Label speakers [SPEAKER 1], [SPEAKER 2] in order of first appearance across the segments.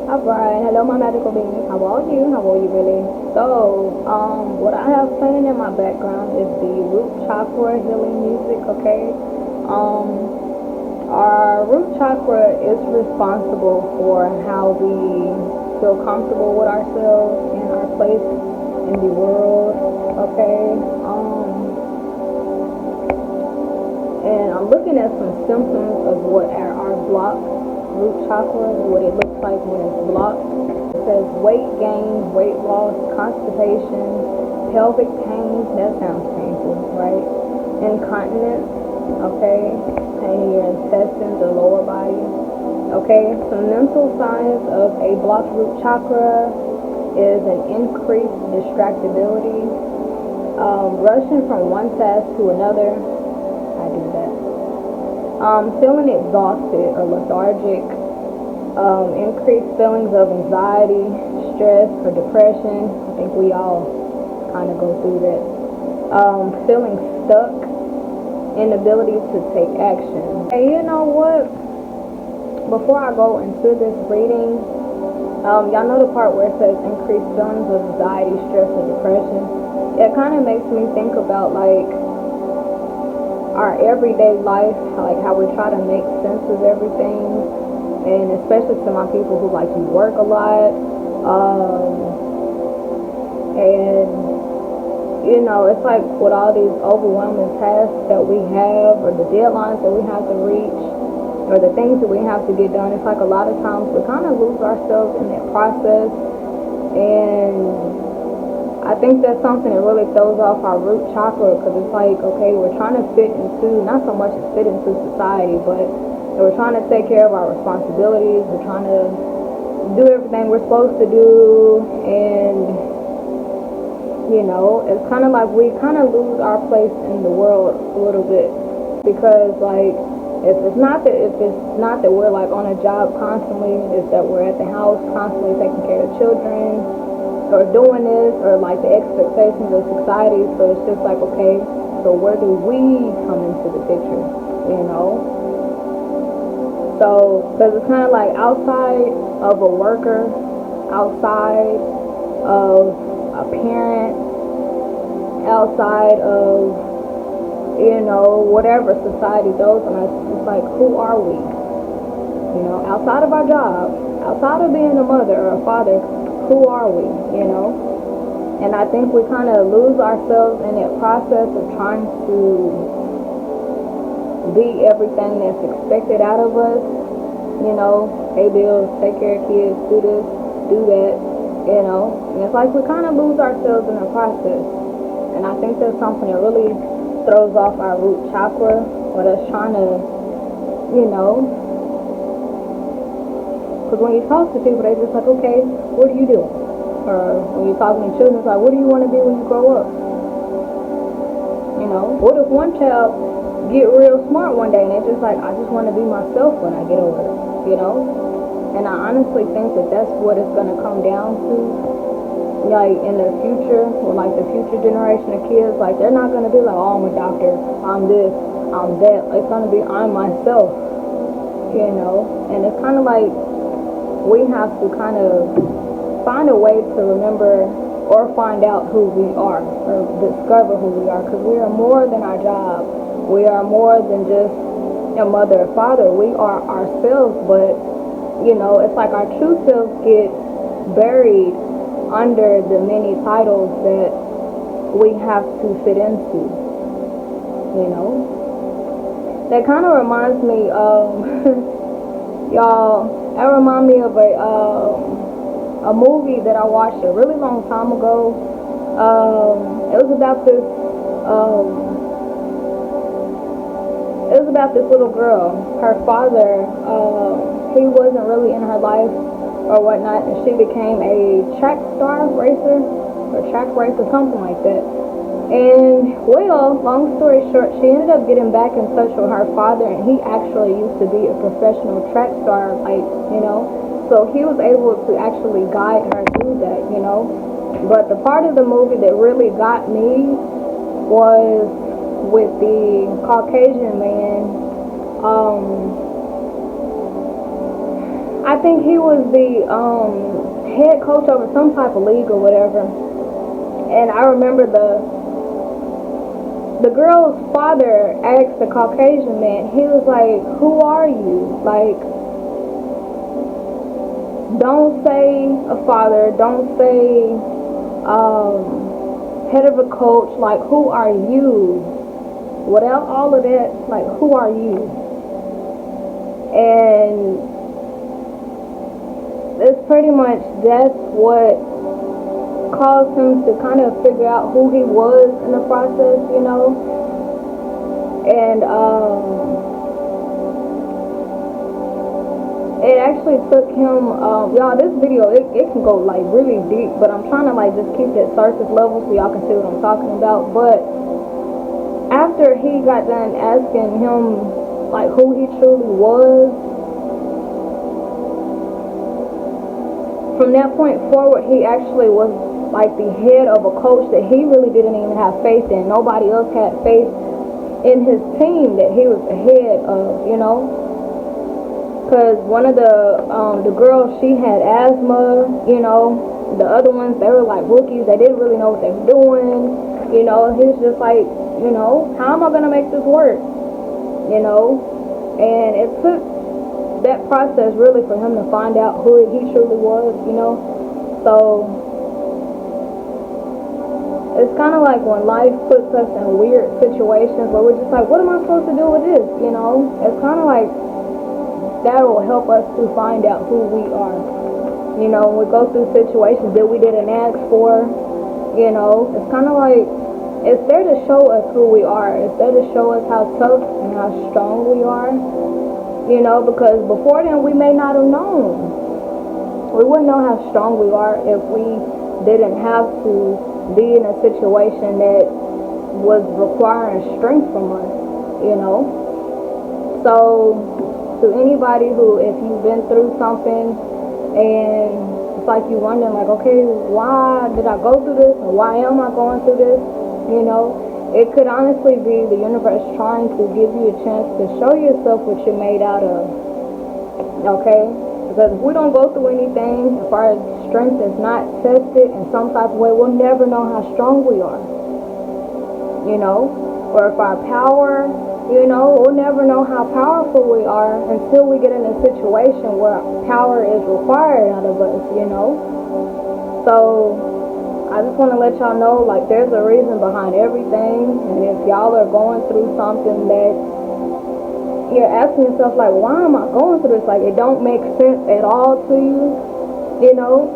[SPEAKER 1] Alright, hello my magical beings. How are you? How are you really? So, what I have playing in my background is the root chakra healing music, okay? Our root chakra is responsible for how we feel comfortable with ourselves and our place in the world, okay? And I'm looking at some symptoms of what are blocked root chakra, what it looks like when it's blocked. It says weight gain, weight loss, constipation, pelvic pain. That sounds painful, right? Incontinence, okay? Pain in your intestines or lower body. Okay, some mental signs of a blocked root chakra is an increased distractibility, rushing from one task to another. I do that. Feeling exhausted or lethargic, increased feelings of anxiety, stress, or depression. I think we all kind of go through that. Feeling stuck, inability to take action. Hey, you know what? Before I go into this reading, y'all know the part where it says increased feelings of anxiety, stress, or depression? It kind of makes me think about like our everyday life, like how we try to make sense of everything, and especially to my people who like to work a lot, and you know, it's like with all these overwhelming tasks that we have, or the deadlines that we have to reach, or the things that we have to get done, it's like a lot of times we kind of lose ourselves in that process. And I think that's something that really throws off our root chakra, because it's like, okay, we're trying to fit into, not so much to fit into society, but we're trying to take care of our responsibilities. We're trying to do everything we're supposed to do, and you know, it's kind of like we kind of lose our place in the world a little bit, because like if it's not that we're like on a job constantly, it's that we're at the house constantly taking care of children, or doing this, or like the expectations of society. So it's just like, okay, so where do we come into the picture, you know? So, because it's kind of like outside of a worker, outside of a parent, outside of, you know, whatever society throws on us, it's like, who are we? You know, outside of our job, outside of being a mother or a father, who are we, you know? And I think we kind of lose ourselves in that process of trying to be everything that's expected out of us, you know, pay bills, take care of kids, do this, do that, you know? And it's like we kind of lose ourselves in the process. And I think that's something that really throws off our root chakra, with us trying to, you know, because when you talk to people, they're just like, okay, what do you do? Or when you're talking to children, it's like, what do you want to be when you grow up? You know, what if one child get real smart one day and they're just like, I just want to be myself when I get older, you know? And I honestly think that that's what it's going to come down to. Like in the future, or like the future generation of kids, like they're not going to be like, oh, I'm a doctor, I'm this, I'm that. It's going to be, I'm myself, you know? And it's kind of like, we have to kind of find a way to remember or find out who we are, or discover who we are, because we are more than our job. We are more than just a mother or father. We are ourselves, but you know, it's like our true selves get buried under the many titles that we have to fit into, you know? That kind of reminds me of y'all, that reminds me of a movie that I watched a really long time ago. It was about this little girl. Her father, he wasn't really in her life or whatnot, and she became a track racer, something like that. And well, long story short, she ended up getting back in touch with her father, and he actually used to be a professional track star, like, you know, so he was able to actually guide her through that, you know. But the part of the movie that really got me was with the Caucasian man. I think he was the head coach over some type of league or whatever. And I remember the girl's father asked the Caucasian man, he was like, who are you? Like, don't say a father, don't say head of a coach, like, who are you? Without all of that, like, who are you? And it's pretty much, that's what caused him to kind of figure out who he was in the process, you know. And it actually took him, y'all, this video, it can go like really deep, but I'm trying to like just keep it surface level so y'all can see what I'm talking about. But after he got done asking him like who he truly was, from that point forward, he actually was like the head of a coach that he really didn't even have faith in. Nobody else had faith in his team that he was the head of, you know. Because one of the girls, she had asthma, you know. The other ones, they were like rookies. They didn't really know what they were doing, you know. He was just like, you know, how am I going to make this work, you know. And it took that process really for him to find out who he truly was, you know. So it's kind of like when life puts us in weird situations where we're just like, what am I supposed to do with this, you know. It's kind of like that will help us to find out who we are, you know. When we go through situations that we didn't ask for, you know, it's kind of like it's there to show us who we are. It's there to show us how tough and how strong we are. You know, because before then we may not have known. We wouldn't know how strong we are if we didn't have to be in a situation that was requiring strength from us, you know. So to anybody who, if you've been through something and it's like you wondering like, okay, why did I go through this and why am I going through this, you know. It could honestly be the universe trying to give you a chance to show yourself what you're made out of, okay? Because if we don't go through anything, if our strength is not tested in some type of way, we'll never know how strong we are, you know? Or if our power, you know, we'll never know how powerful we are until we get in a situation where power is required out of us, you know? So I just want to let y'all know, like, there's a reason behind everything. And if y'all are going through something that you're asking yourself, like, why am I going through this? Like, it don't make sense at all to you, you know,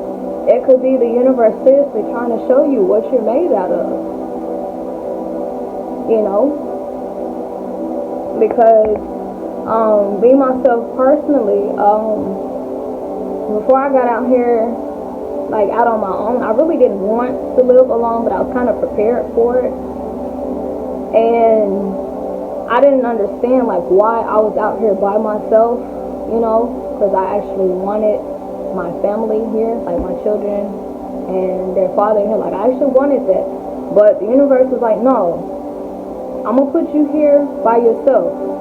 [SPEAKER 1] it could be the universe seriously trying to show you what you're made out of, you know. Because me, myself, personally, before I got out here, like out on my own, I really didn't want to live alone, but I was kind of prepared for it. And I didn't understand like why I was out here by myself, you know, because I actually wanted my family here, like my children and their father here. Like I actually wanted that, but the universe was like, no, I'm gonna put you here by yourself.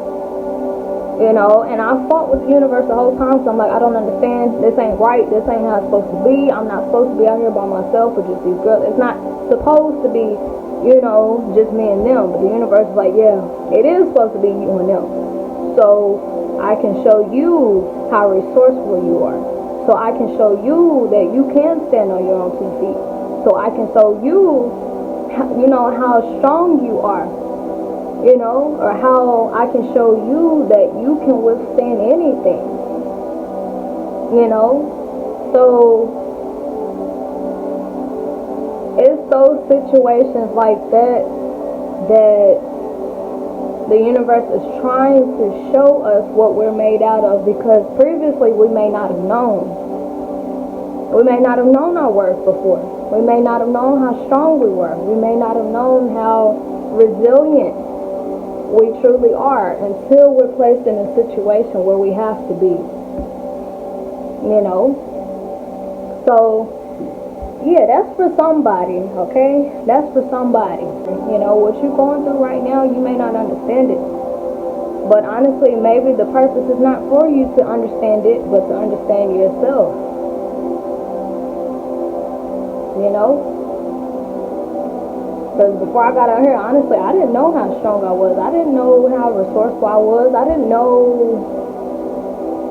[SPEAKER 1] You know, and I fought with the universe the whole time, so I'm like, I don't understand, this ain't right, this ain't how it's supposed to be, I'm not supposed to be out here by myself with just these girls, it's not supposed to be, you know, just me and them, but the universe is like, yeah, it is supposed to be you and them, so I can show you how resourceful you are, so I can show you that you can stand on your own 2 feet, so I can show you, you know, how strong you are. You know, or how I can show you that you can withstand anything, you know. So it's those situations like that that the universe is trying to show us what we're made out of, because previously we may not have known. We may not have known our worth before. We may not have known how strong we were. We may not have known how resilient we truly are until we're placed in a situation where we have to be, you know. So yeah, that's for somebody, okay? That's for somebody. You know, what you're going through right now, you may not understand it, But honestly, maybe the purpose is not for you to understand it, but to understand yourself. You know? Because before I got out here, honestly, I didn't know how strong I was. I didn't know how resourceful I was. I didn't know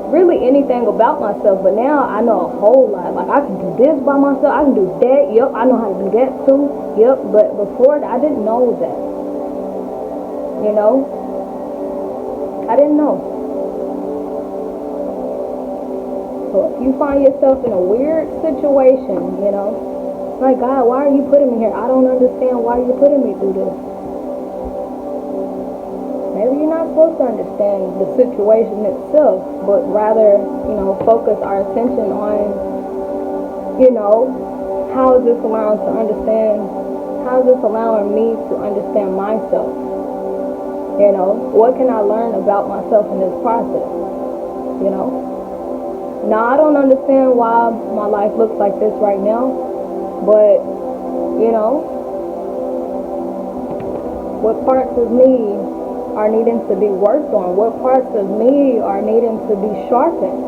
[SPEAKER 1] really anything about myself. But now I know a whole lot. Like, I can do this by myself. I can do that. Yep, I know how to do that too. Yep, but before I didn't know that. You know? I didn't know. So if you find yourself in a weird situation, you know, like, God, why are you putting me here? I don't understand why you're putting me through this. Maybe you're not supposed to understand the situation itself, but rather, you know, focus our attention on, you know, how is this allowing me to understand myself? You know, what can I learn about myself in this process? You know? Now, I don't understand why my life looks like this right now. But, you know, what parts of me are needing to be worked on? What parts of me are needing to be sharpened?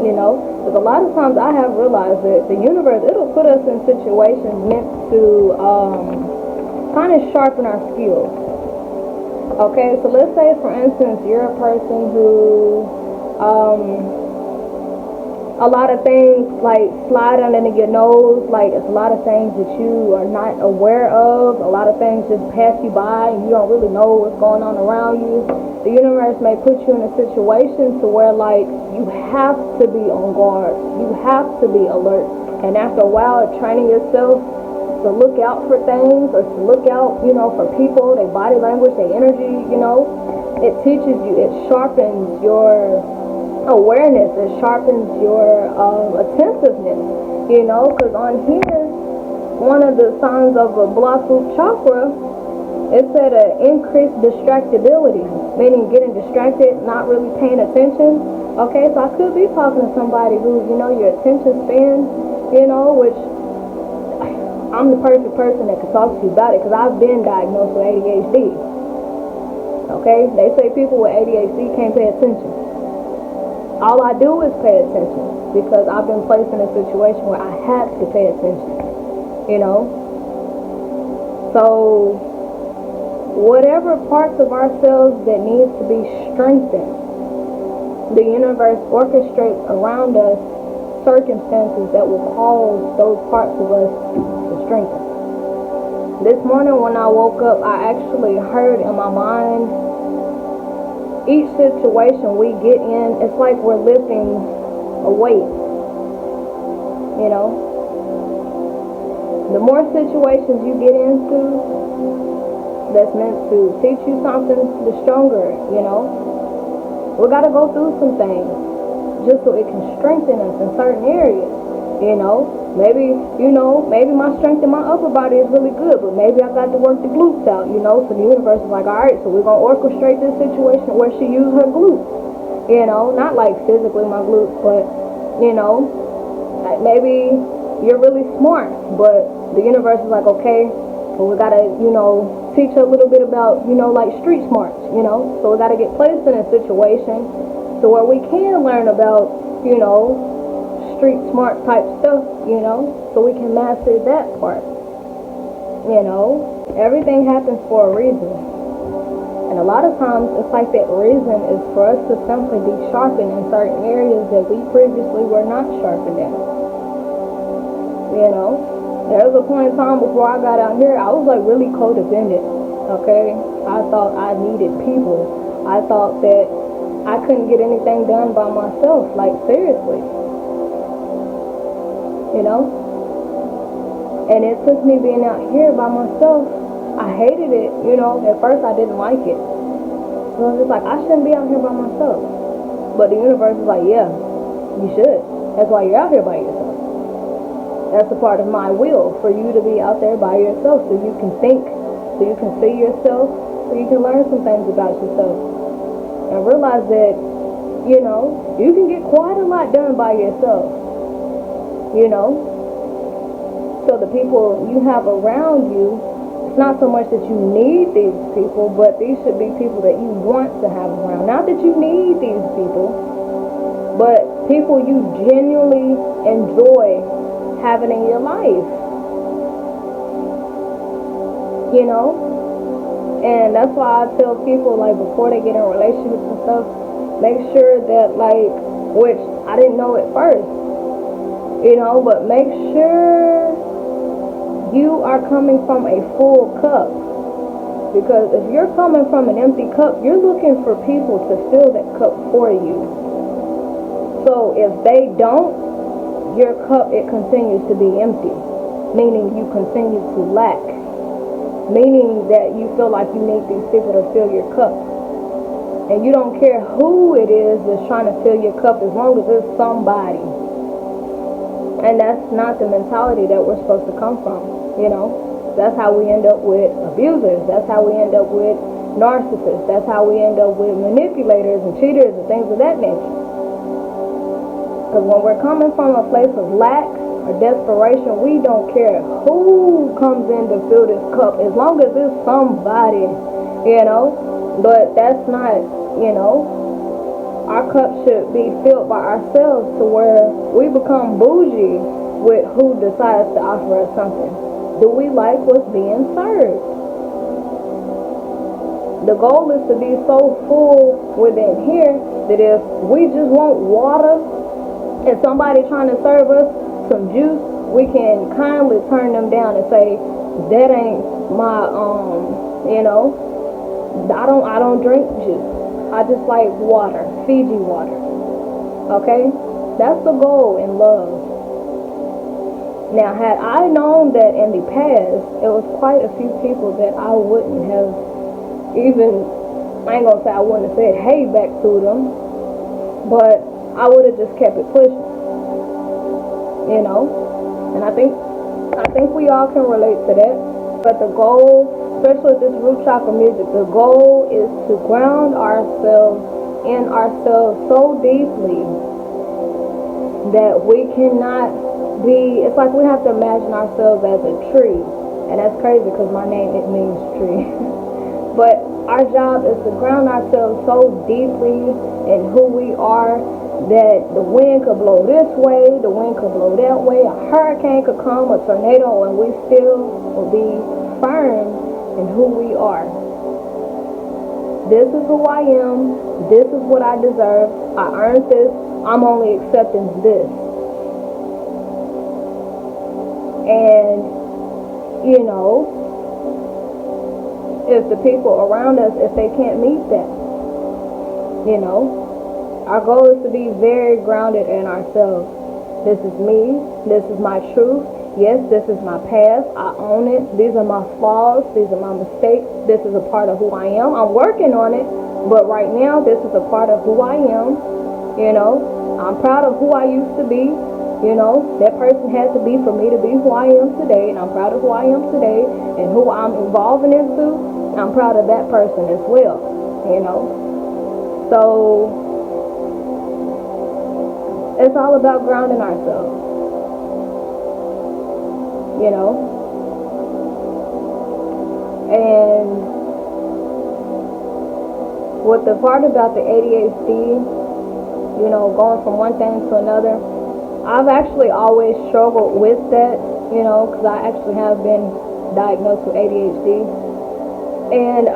[SPEAKER 1] You know, because a lot of times I have realized that the universe, it'll put us in situations meant to kind of sharpen our skills. Okay, so let's say, for instance, you're a person who a lot of things like slide under your nose, like it's a lot of things that you are not aware of, a lot of things just pass you by and you don't really know what's going on around you. The universe may put you in a situation to where, like, you have to be on guard, you have to be alert, and after a while of training yourself to look out for things, or to look out, you know, for people, their body language, their energy, you know, it teaches you, it sharpens your awareness, it sharpens your attentiveness, you know, because on here, one of the signs of a blocked root chakra, it said increased distractibility, meaning getting distracted, not really paying attention. Okay, so I could be talking to somebody who, you know, your attention span, you know, which I'm the perfect person that could talk to you about it, because I've been diagnosed with ADHD. Okay, they say people with ADHD can't pay attention. All I do is pay attention because I've been placed in a situation where I have to pay attention, you know. So whatever parts of ourselves that needs to be strengthened, the universe orchestrates around us circumstances that will cause those parts of us to strengthen. This morning when I woke up, I actually heard in my mind, each situation we get in, it's like we're lifting a weight, you know. The more situations you get into that's meant to teach you something, the stronger, you know. We got to go through some things just so it can strengthen us in certain areas, you know. Maybe, you know, maybe my strength in my upper body is really good, but maybe I got to work the glutes out, you know. So the universe is like, all right, so we're going to orchestrate this situation where she used her glutes, you know. Not like physically my glutes, but, you know, like maybe you're really smart, but the universe is like, okay, well, we got to, you know, teach her a little bit about, you know, like street smarts, you know. So we got to get placed in a situation to where we can learn about, you know, street smart type stuff, you know, so we can master that part. You know, everything happens for a reason, and a lot of times it's like that reason is for us to simply be sharpened in certain areas that we previously were not sharpened in. You know, there was a point in time before I got out here, I was like really codependent. Okay, I thought I needed people. I thought that I couldn't get anything done by myself, like seriously. You know, and it took me being out here by myself. I hated it, you know. At first I didn't like it, so I was just like, I shouldn't be out here by myself. But the universe is like, yeah, you should. That's why you're out here by yourself. That's a part of my will, for you to be out there by yourself, so you can think, so you can see yourself, so you can learn some things about yourself, and realize that, you know, you can get quite a lot done by yourself. You know, so the people you have around you not so much that you need these people, but these should be people that you want to have around. Not that you need these people, but people you genuinely enjoy having in your life. You know? And that's why I tell people, like, before they get in relationships and stuff, make sure that, like, which I didn't know at first, you know, but make sure you are coming from a full cup. Because if you're coming from an empty cup, you're looking for people to fill that cup for you. So if they don't, your cup, it continues to be empty, meaning you continue to lack, meaning that you feel like you need these people to fill your cup. And you don't care who it is that's trying to fill your cup, as long as it's somebody. And that's not the mentality that we're supposed to come from, you know. That's how we end up with abusers. That's how we end up with narcissists. That's how we end up with manipulators and cheaters and things of that nature. Because when we're coming from a place of lack or desperation, we don't care who comes in to fill this cup, as long as it's somebody, you know. But that's not, you know, our cup should be filled by ourselves, to where we become bougie with who decides to offer us something. Do we like what's being served? The goal is to be so full within here that if we just want water and somebody trying to serve us some juice, we can kindly turn them down and say, that ain't my, you know, I don't drink juice. I just like water, Fiji water. Okay? That's the goal in love. Now, had I known that in the past, it was quite a few people that I wouldn't have even, I ain't gonna say I wouldn't have said hey back to them, but I would have just kept it pushing, you know. And I think we all can relate to that. But the goal, especially with this root chakra music, the goal is to ground ourselves in ourselves so deeply that we cannot be, it's like we have to imagine ourselves as a tree. And that's crazy because my name, it means tree. But our job is to ground ourselves so deeply in who we are that the wind could blow this way, the wind could blow that way, a hurricane could come, a tornado, and we still will be firm in who we are. This is who I am. This is what I deserve. I earned this. I'm only accepting this. And, you know, if the people around us, if they can't meet that, you know, our goal is to be very grounded in ourselves. This is me. This is my truth. Yes, this is my past. I own it. These are my flaws. These are my mistakes. This is a part of who I am. I'm working on it, but right now, this is a part of who I am. You know, I'm proud of who I used to be. You know, that person had to be for me to be who I am today, and I'm proud of who I am today, and who I'm evolving into. I'm proud of that person as well, you know. So, it's all about grounding ourselves, you know. And what the part about the ADHD, you know, going from one thing to another, I've actually always struggled with that, you know, because I actually have been diagnosed with ADHD. And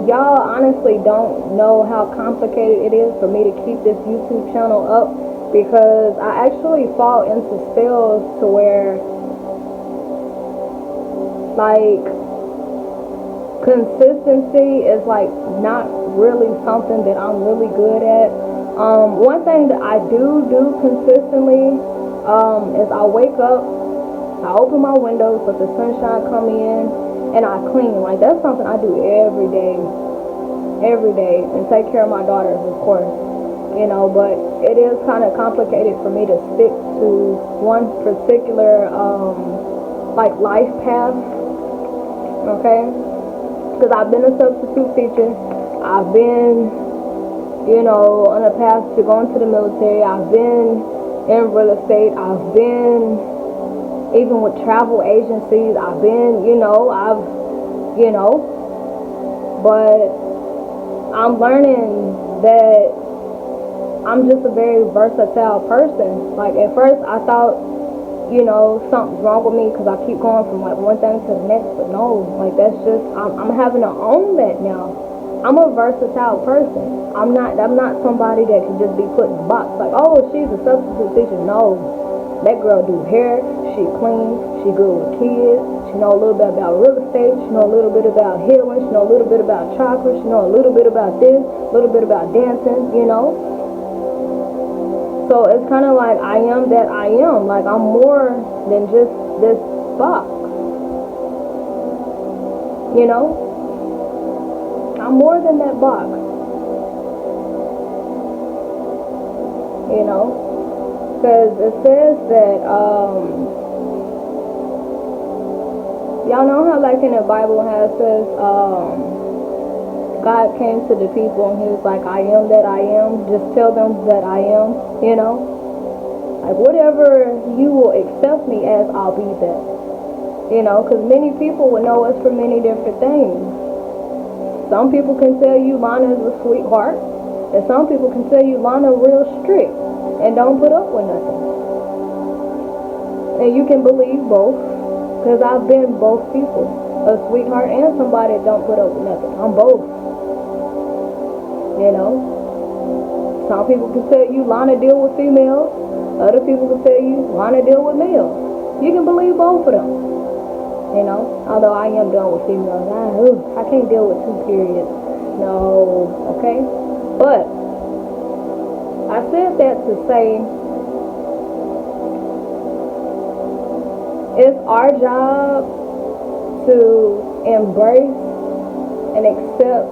[SPEAKER 1] y'all honestly don't know how complicated it is for me to keep this YouTube channel up, because I actually fall into spells to where, like, consistency is like not really something that I'm really good at. One thing that I do consistently is I wake up, I open my windows, let the sunshine come in, and I clean. Like, that's something I do every day, and take care of my daughters, of course, you know. But it is kind of complicated for me to stick to one particular like life path, okay? Because I've been a substitute teacher, I've been, you know, on a path to going to the military, I've been in real estate, I've been Even with travel agencies, I've been, but I'm learning that I'm just a very versatile person. Like at first I thought, something's wrong with me because I keep going from like one thing to the next, but no, like that's just, I'm having to own that now. I'm a versatile person. I'm not somebody that can just be put in a box. Like, oh, she's a substitute teacher. No, that girl do hair. She clean. She good with kids. She know a little bit about real estate. She know a little bit about healing. She know a little bit about chakra. She know a little bit about this, a little bit about dancing. So it's kind of like I am that I am. Like I'm more than just this box. I'm more than that box. Because it says that, y'all know how like in the Bible how it says, God came to the people and he was like, I am that I am. Just tell them that I am, Like whatever you will accept me as, I'll be that. Because many people will know us for many different things. Some people can tell you Lana is a sweetheart. And some people can tell you Lana real strict and don't put up with nothing. And you can believe both. Because I've been both people. A sweetheart and somebody that don't put up with nothing. I'm both. Some people can tell you Lana deal with females. Other people can tell you Lana deal with males. You can believe both of them. Although I am done with females. I can't deal with two periods. No, okay? But I said that to say it's our job to embrace and accept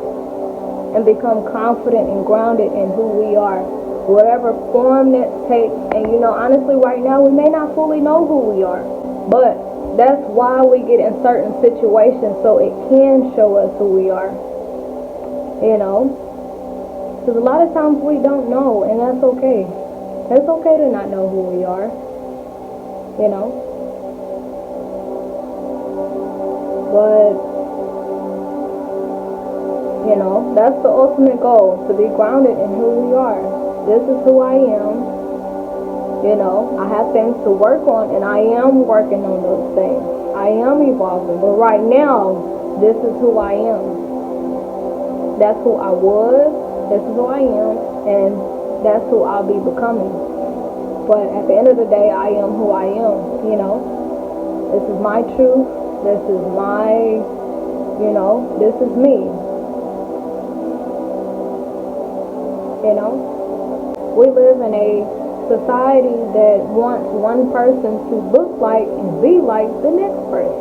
[SPEAKER 1] and become confident and grounded in who we are, whatever form that takes. And honestly, right now we may not fully know who we are, but that's why we get in certain situations, so it can show us who we are. Because a lot of times we don't know, and that's okay. It's okay to not know who we are. But that's the ultimate goal, to be grounded in who we are. This is who I am. I have things to work on, and I am working on those things. I am evolving, but right now, this is who I am. That's who I was, this is who I am, and that's who I'll be becoming. But at the end of the day, I am who I am, This is my truth, this is my, this is me. We live in a society that wants one person to look like and be like the next person.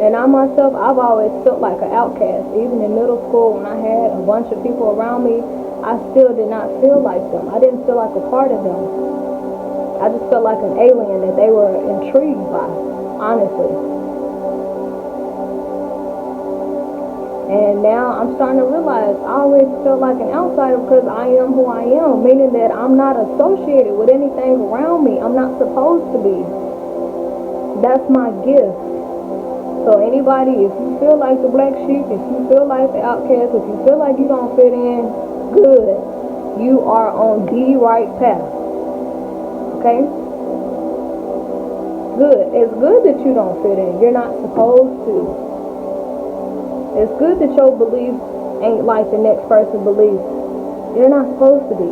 [SPEAKER 1] And I myself, I've always felt like an outcast. Even in middle school, when I had a bunch of people around me, I still did not feel like them. I didn't feel like a part of them. I just felt like an alien that they were intrigued by, honestly. And now I'm starting to realize I always felt like an outsider because I am who I am, meaning that I'm not associated with anything around me. I'm not supposed to be. That's my gift. So anybody, if you feel like the black sheep, if you feel like the outcast, if you feel like you don't fit in, good. You are on the right path. Okay? Good. It's good that you don't fit in. You're not supposed to. It's good that your belief ain't like the next person's belief. You're not supposed to be.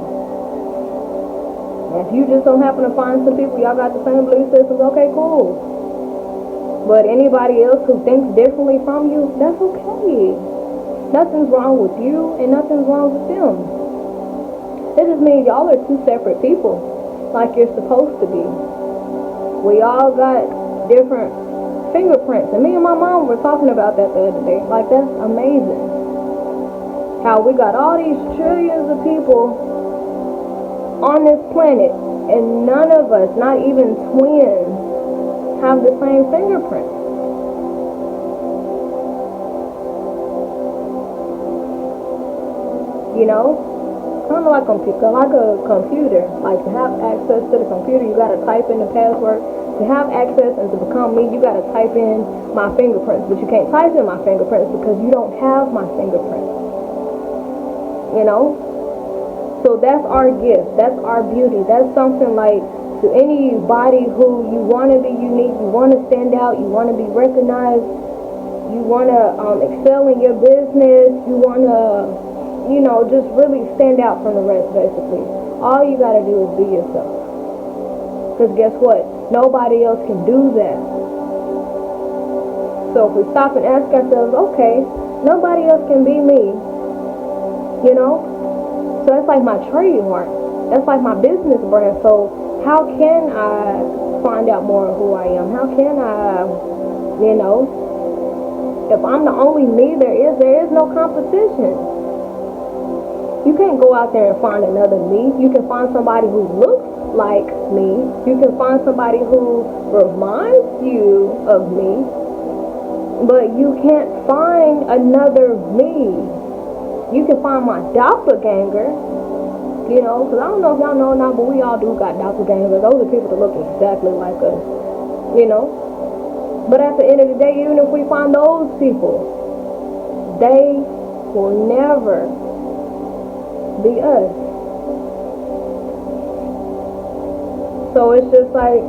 [SPEAKER 1] And if you just don't happen to find some people, y'all got the same belief systems, okay, cool. But anybody else who thinks differently from you, that's okay. Nothing's wrong with you and nothing's wrong with them. It just means y'all are two separate people, like you're supposed to be. We all got different fingerprints, and me and my mom were talking about that the other day. Like, that's amazing how we got all these trillions of people on this planet and none of us, not even twins, have the same fingerprints. kind of like a computer. Like, to have access to the computer, you got to type in the password. To have access and to become me, you got to type in my fingerprints. But you can't type in my fingerprints because you don't have my fingerprints. You know? So that's our gift. That's our beauty. That's something like, to anybody who you want to be unique, you want to stand out, you want to be recognized, you want to excel in your business, you want to, you know, just really stand out from the rest, basically. All you got to do is be yourself. Because guess what? Nobody else can do that. So if we stop and ask ourselves, okay, nobody else can be me, you know? So that's like my trademark. That's like my business brand. So how can I find out more of who I am? How can I, you know, if I'm the only me there is no competition. You can't go out there and find another me. You can find somebody who looks like me. You can find somebody who reminds you of me. But you can't find another me. You can find my doppelganger. You know, because I don't know if y'all know or not, but we all do got doppelgangers. Those are people that look exactly like us, you know. But at the end of the day, even if we find those people, they will never be us. So it's just like,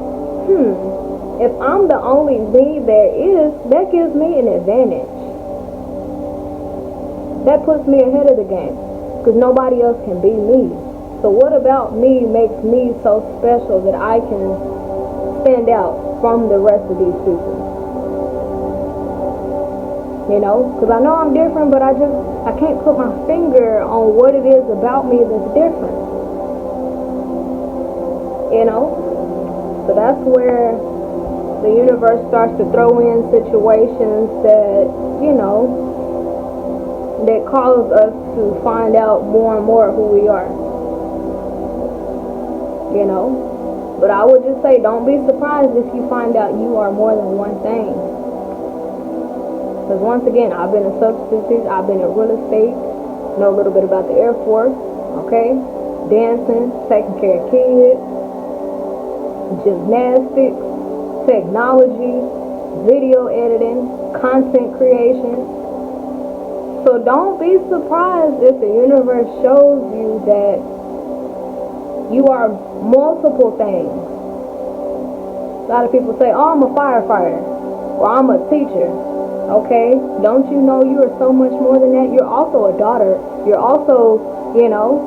[SPEAKER 1] if I'm the only me there is, that gives me an advantage. That puts me ahead of the game, because nobody else can be me. So what about me makes me so special that I can stand out from the rest of these people? You know, because I know I'm different, but I can't put my finger on what it is about me that's different. You know? So that's where the universe starts to throw in situations that, you know, that cause us to find out more and more who we are. You know, but I would just say, don't be surprised if you find out you are more than one thing. Because once again, I've been a substitute, I've been in real estate, know a little bit about the Air Force, okay, dancing, taking care of kids, gymnastics, technology, video editing, content creation. So don't be surprised if the universe shows you that you are multiple things. A lot of people say, oh, I'm a firefighter, or I'm a teacher. Okay, don't you know you are so much more than that? You're also a daughter. You're also, you know,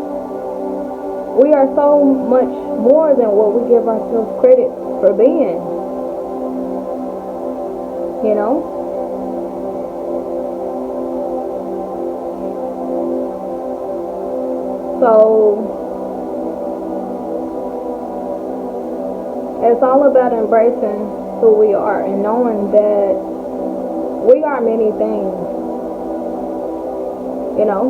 [SPEAKER 1] we are so much more than what we give ourselves credit for being. You know? So it's all about embracing who we are and knowing that we are many things. You know,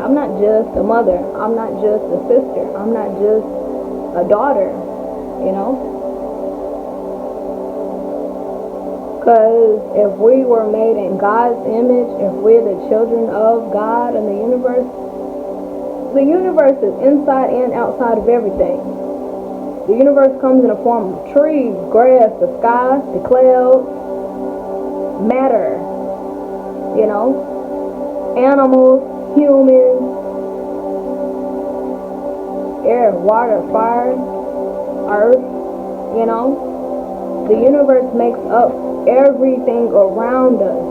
[SPEAKER 1] I'm not just a mother. I'm not just a sister. I'm not just a daughter, you know. Because if we were made in God's image, if we're the children of God and the universe is inside and outside of everything. The universe comes in the form of trees, grass, the sky, the clouds, matter, you know, animals, humans, air, water, fire, earth, you know. The universe makes up everything around us.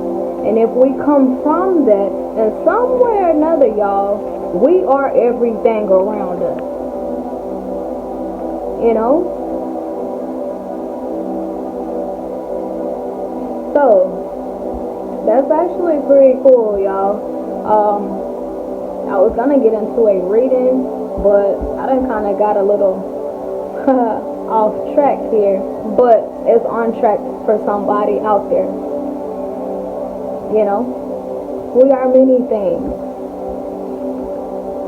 [SPEAKER 1] And if we come from that, and somewhere or another, y'all, we are everything around us. You know? So, that's actually pretty cool, y'all. I was gonna get into a reading, but I done kind of got a little off track here. But it's on track for somebody out there. You know? We are many things.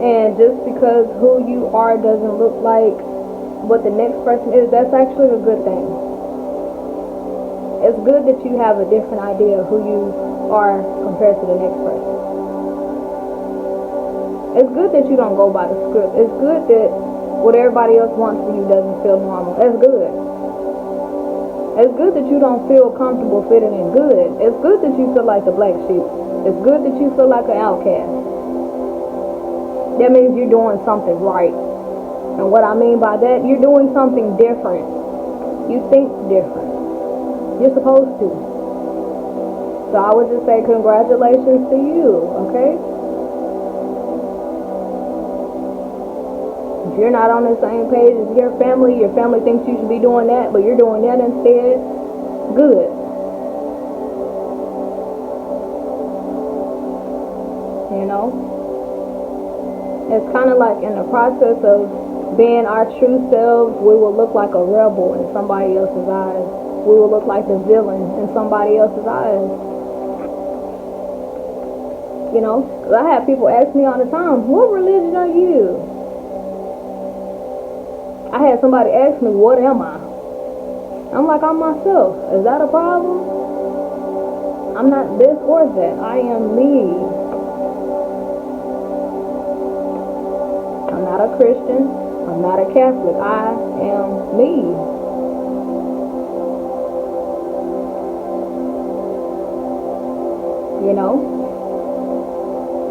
[SPEAKER 1] And just because who you are doesn't look like what the next person is, that's actually a good thing. It's good that you have a different idea of who you are compared to the next person. It's good that you don't go by the script. It's good that what everybody else wants for you doesn't feel normal. That's good. It's good that you don't feel comfortable fitting in. Good. It's good that you feel like the black sheep. It's good that you feel like an outcast. That means you're doing something right. And what I mean by that, you're doing something different. You think different. You're supposed to. So I would just say congratulations to you, okay? If you're not on the same page as your family thinks you should be doing that, but you're doing that instead, good. You know? It's kind of like in the process of being our true selves, we will look like a rebel in somebody else's eyes. We will look like the villain in somebody else's eyes. You know? 'Cause I have people ask me all the time, what religion are you? I had somebody ask me, what am I? I'm like, I'm myself. Is that a problem? I'm not this or that. I am me. I'm not a Christian. I'm not a Catholic. I am me. You know?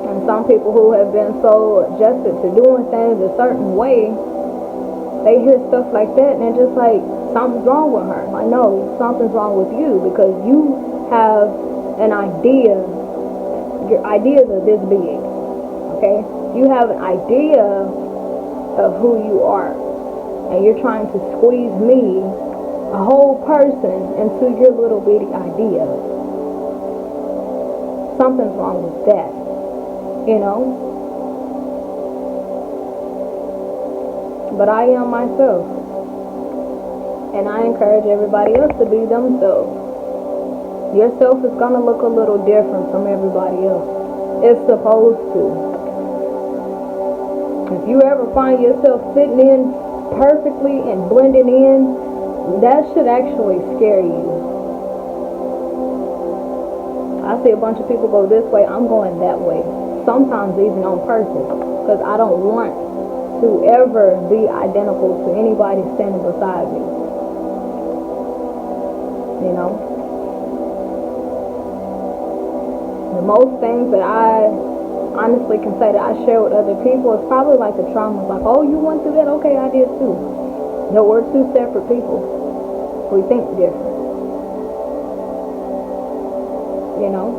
[SPEAKER 1] And some people who have been so adjusted to doing things a certain way, they hear stuff like that and they're just like, something's wrong with her. I know something's wrong with you because you have an idea. Your ideas are this big. Okay? You have an idea of who you are. And you're trying to squeeze me, a whole person, into your little bitty idea. Something's wrong with that. You know? But I am myself. And I encourage everybody else to be themselves. Yourself is going to look a little different from everybody else. It's supposed to. If you ever find yourself fitting in perfectly and blending in, that should actually scare you. I see a bunch of people go this way, I'm going that way. Sometimes even on purpose. Because I don't want to ever be identical to anybody standing beside me. You know? The most things that I honestly can say that I share with other people is probably like the trauma. Like, oh, you went through that? Okay, I did too. No, we're two separate people. We think different. You know?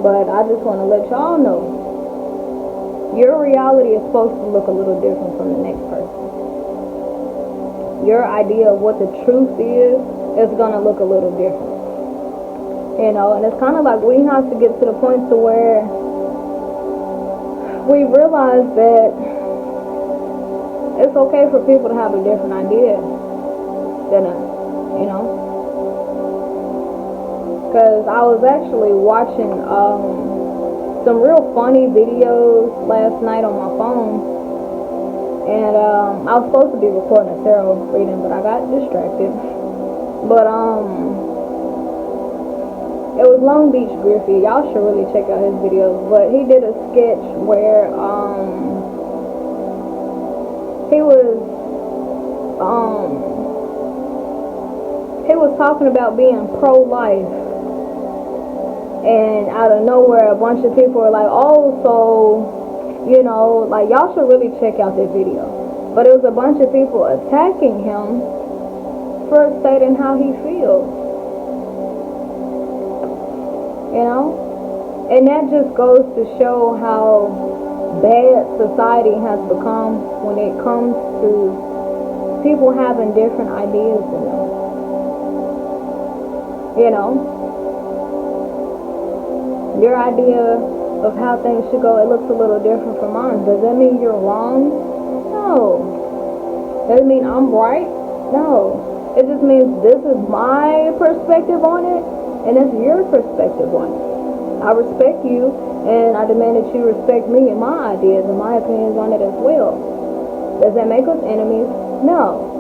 [SPEAKER 1] But I just want to let y'all know, your reality is supposed to look a little different from the next person. Your idea of what the truth is going to look a little different. You know, and it's kind of like we have to get to the point to where we realize that it's okay for people to have a different idea than us, you know? Because I was actually watching some real funny videos last night on my phone, and I was supposed to be recording a tarot reading, but I got distracted. But it was Long Beach Griffey. Y'all should really check out his videos. But he did a sketch where he was talking about being pro-life. And out of nowhere, a bunch of people were like, oh, so, you know, like, y'all should really check out that video. But it was a bunch of people attacking him for stating how he feels. You know? And that just goes to show how bad society has become when it comes to people having different ideas than them. You know? Your idea of how things should go, it looks a little different from mine. Does that mean you're wrong? No. Does it mean I'm right? No. It just means this is my perspective on it, and it's your perspective on it. I respect you, and I demand that you respect me and my ideas and my opinions on it as well. Does that make us enemies? No.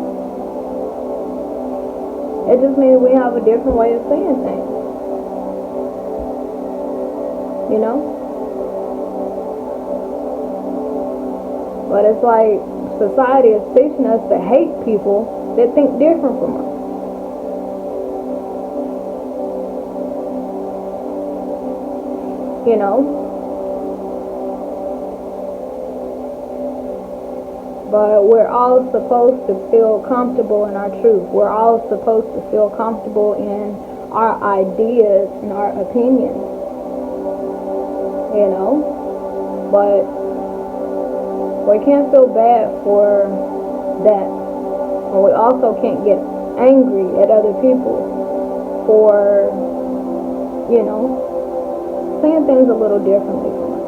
[SPEAKER 1] It just means we have a different way of saying things. You know? But it's like society is teaching us to hate people that think different from us. You know? But we're all supposed to feel comfortable in our truth. We're all supposed to feel comfortable in our ideas and our opinions. You know? But we can't feel bad for that. And we also can't get angry at other people for, you know, seeing things a little differently from us.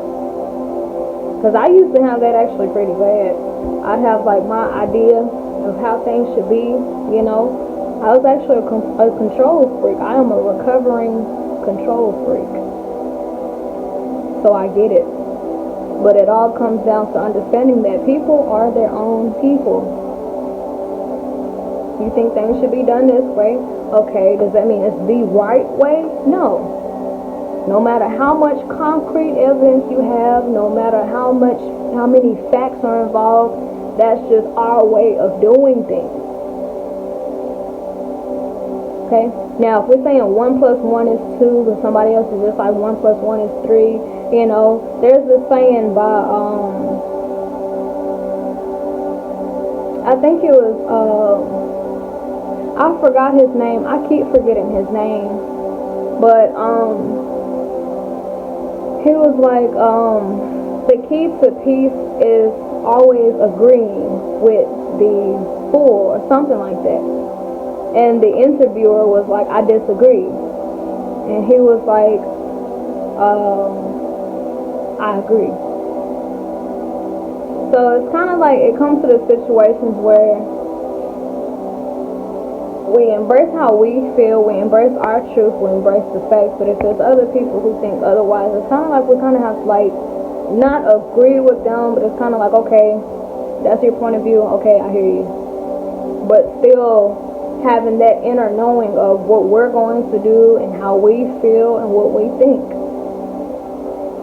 [SPEAKER 1] Because I used to have that actually pretty bad. I'd have like my idea of how things should be, you know. I was actually a control freak. I am a recovering control freak. So I get it. But it all comes down to understanding that people are their own people. You think things should be done this way? Okay, does that mean it's the right way? No. No matter how much concrete evidence you have, no matter how many facts are involved, that's just our way of doing things. Okay? Now, if we're saying 1 plus 1 is 2, but somebody else is just like 1 plus 1 is 3, you know, there's this saying by, I think it was, I forgot his name. I keep forgetting his name. But, he was like, the key to peace is always agreeing with the fool or something like that. And the interviewer was like, I disagree. And he was like, I agree. So it's kind of like it comes to the situations where we embrace how we feel, we embrace our truth, we embrace the facts. But if there's other people who think otherwise, it's kind of like we kind of have to like not agree with them, but it's kind of like, okay, that's your point of view, okay, I hear you. But still having that inner knowing of what we're going to do and how we feel and what we think.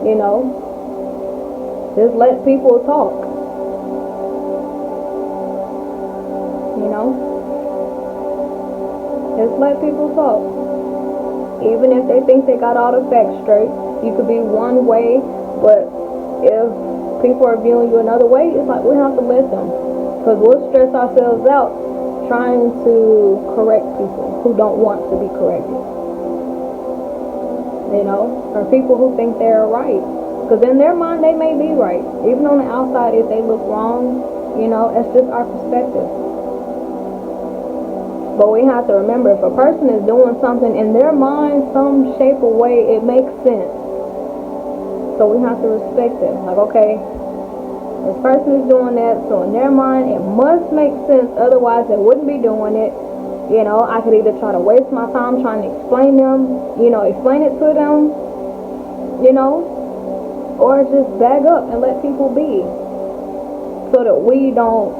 [SPEAKER 1] You know, just let people talk. You know? Just let people talk. Even if they think they got all the facts straight, you could be one way, but if people are viewing you another way, it's like we have to let them. Because we'll stress ourselves out trying to correct people who don't want to be corrected. You know? Or people who think they're right. Because in their mind, they may be right. Even on the outside, if they look wrong, you know, it's just our perspective. But we have to remember, if a person is doing something in their mind, some shape or way, it makes sense. So we have to respect it. Like, okay, this person is doing that, so in their mind, it must make sense. Otherwise, they wouldn't be doing it. You know, I could either try to waste my time trying to explain it to them, you know, or just bag up and let people be, so that we don't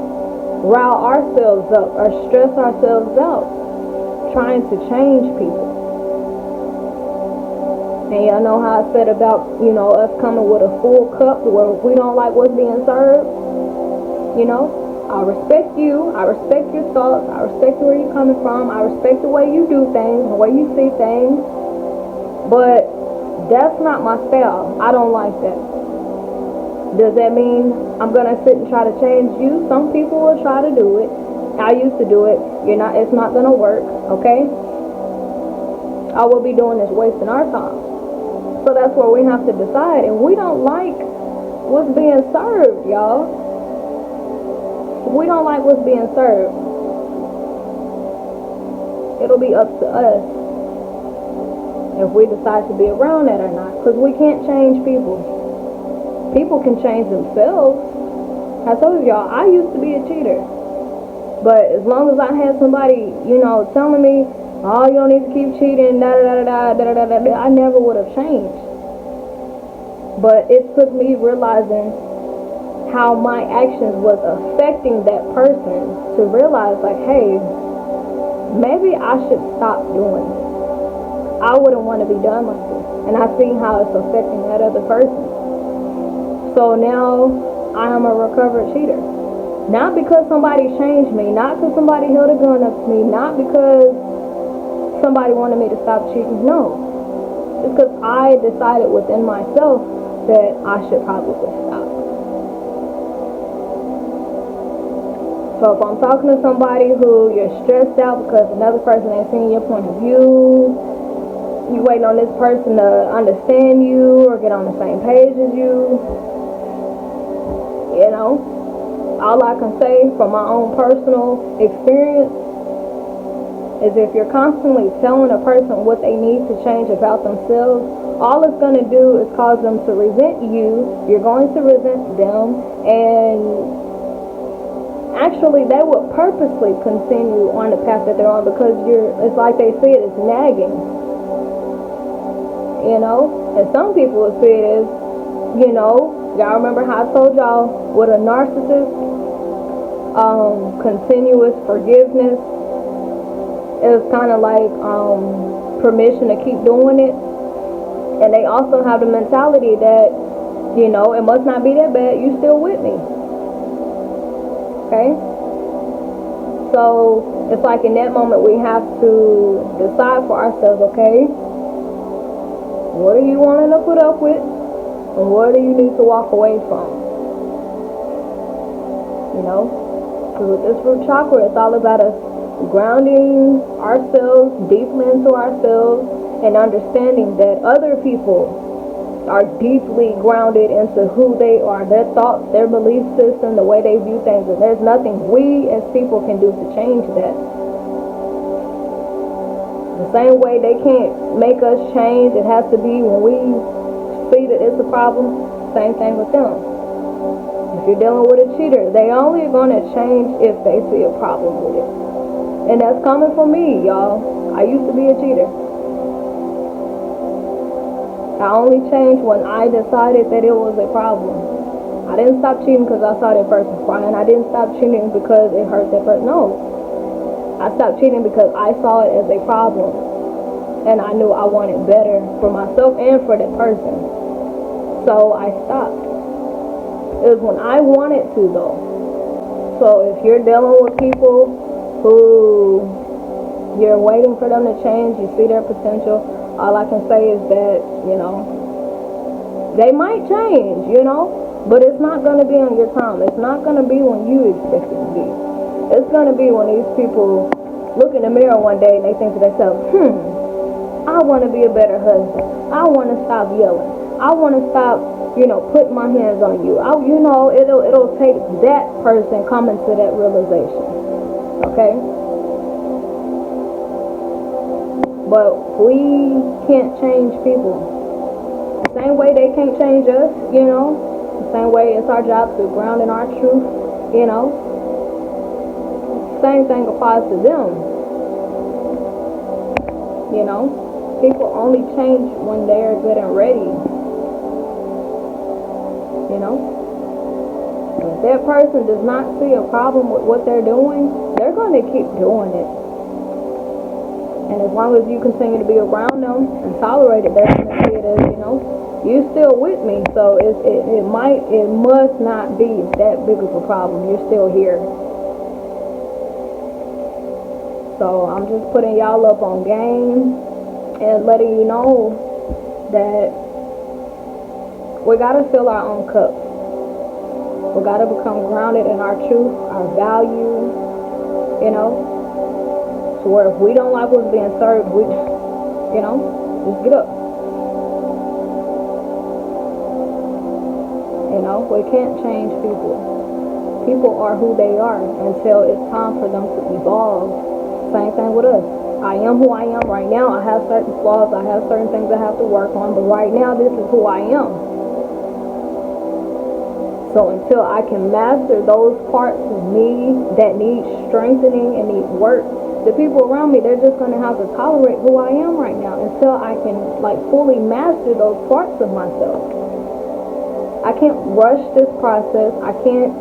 [SPEAKER 1] rile ourselves up or stress ourselves out trying to change people. And y'all know how I said about, you know, us coming with a full cup where we don't like what's being served. You know, I respect you, I respect your thoughts, I respect where you're coming from, I respect the way you do things, the way you see things, but that's not my style. I don't like that. Does that mean I'm going to sit and try to change you? Some people will try to do it. I used to do it. It's not going to work, okay? All we'll be doing is wasting our time. So that's where we have to decide. And we don't like what's being served, y'all. We don't like what's being served. It'll be up to us if we decide to be around that or not. Because we can't change people. People can change themselves. I told y'all, I used to be a cheater. But as long as I had somebody, you know, telling me, oh, you don't need to keep cheating, I never would have changed. But it took me realizing how my actions was affecting that person to realize, like, hey, maybe I should stop doing this. I wouldn't want to be done like this. And I see how it's affecting that other person. So now I am a recovered cheater. Not because somebody changed me, not because somebody held a gun up to me, not because somebody wanted me to stop cheating. No. It's because I decided within myself that I should probably stop. So if I'm talking to somebody who you're stressed out because another person ain't seeing your point of view, you waiting on this person to understand you or get on the same page as you, all I can say from my own personal experience is if you're constantly telling a person what they need to change about themselves, all it's going to do is cause them to resent you. You're going to resent them, and actually they will purposely continue on the path that they're on because it's like they see it as nagging. And some people will see it as, y'all remember how I told y'all with a narcissist, continuous forgiveness is kind of like permission to keep doing it. And they also have the mentality that, it must not be that bad, you still with me. Okay? So it's like in that moment we have to decide for ourselves, okay, what are you wanting to put up with? And what do you need to walk away from? Because with this root chakra, it's all about us grounding ourselves deeply into ourselves and understanding that other people are deeply grounded into who they are, their thoughts, their belief system, the way they view things. And there's nothing we as people can do to change that. The same way they can't make us change, it has to be when we see that it's a problem. Same thing with them. If you're dealing with a cheater, they only are going to change if they see a problem with it. And that's coming from me, y'all. I used to be a cheater. I only changed when I decided that it was a problem. I didn't stop cheating because I saw that person crying. I didn't stop cheating because it hurt that person. No. I stopped cheating because I saw it as a problem. And I knew I wanted better for myself and for that person. So I stopped. It was when I wanted to, though. So if you're dealing with people who you're waiting for them to change, you see their potential, all I can say is that, they might change, but it's not going to be on your time. It's not going to be when you expect it to be. It's going to be when these people look in the mirror one day and they think to themselves, I want to be a better husband. I want to stop yelling. I want to stop, putting my hands on you. It'll take that person coming to that realization. Okay? But we can't change people. The same way they can't change us, the same way it's our job to ground in our truth, same thing applies to them. People only change when they're good and ready. If that person does not see a problem with what they're doing, they're going to keep doing it. And as long as you continue to be around them and tolerate it, they're going to see it as, you're still with me. So it must not be that big of a problem. You're still here. So I'm just putting y'all up on game and letting you know that we got to fill our own cup. We got to become grounded in our truth, our values, to where if we don't like what's being served, we, just get up. We can't change people. People are who they are until it's time for them to evolve. Same thing with us. I am who I am right now. I have certain flaws. I have certain things I have to work on. But right now, this is who I am. So until I can master those parts of me that need strengthening and need work, the people around me, they're just going to have to tolerate who I am right now until I can fully master those parts of myself. I can't rush this process. I can't,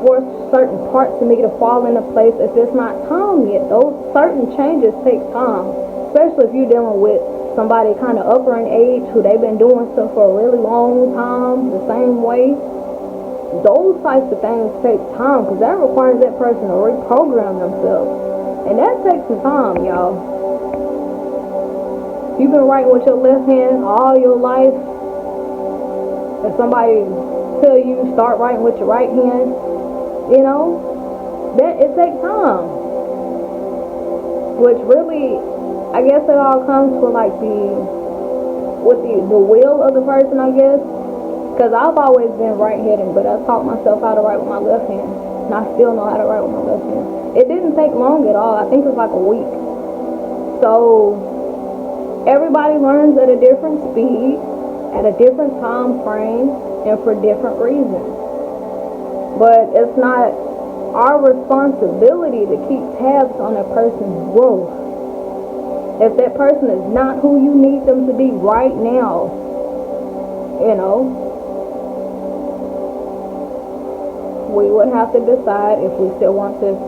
[SPEAKER 1] force certain parts of me to fall into place if it's not time yet. Those certain changes take time, especially if you're dealing with somebody kind of upper in age who they've been doing stuff for a really long time the same way. those types of things take time, because that requires that person to reprogram themselves. And that takes some time, y'all. You've been writing with your left hand all your life. If somebody tell you start writing with your right hand, you know, that it takes time. Which really, I guess it all comes with like the will of the person, I guess. Because I've always been right-handed, but I taught myself how to write with my left hand. And I still know how to write with my left hand. It didn't take long at all. I think it was like a week. So everybody learns at a different speed, at a different time frame, and for different reasons. But it's not our responsibility to keep tabs on a person's growth. If that person is not who you need them to be right now, you know, we would have to decide if we still want to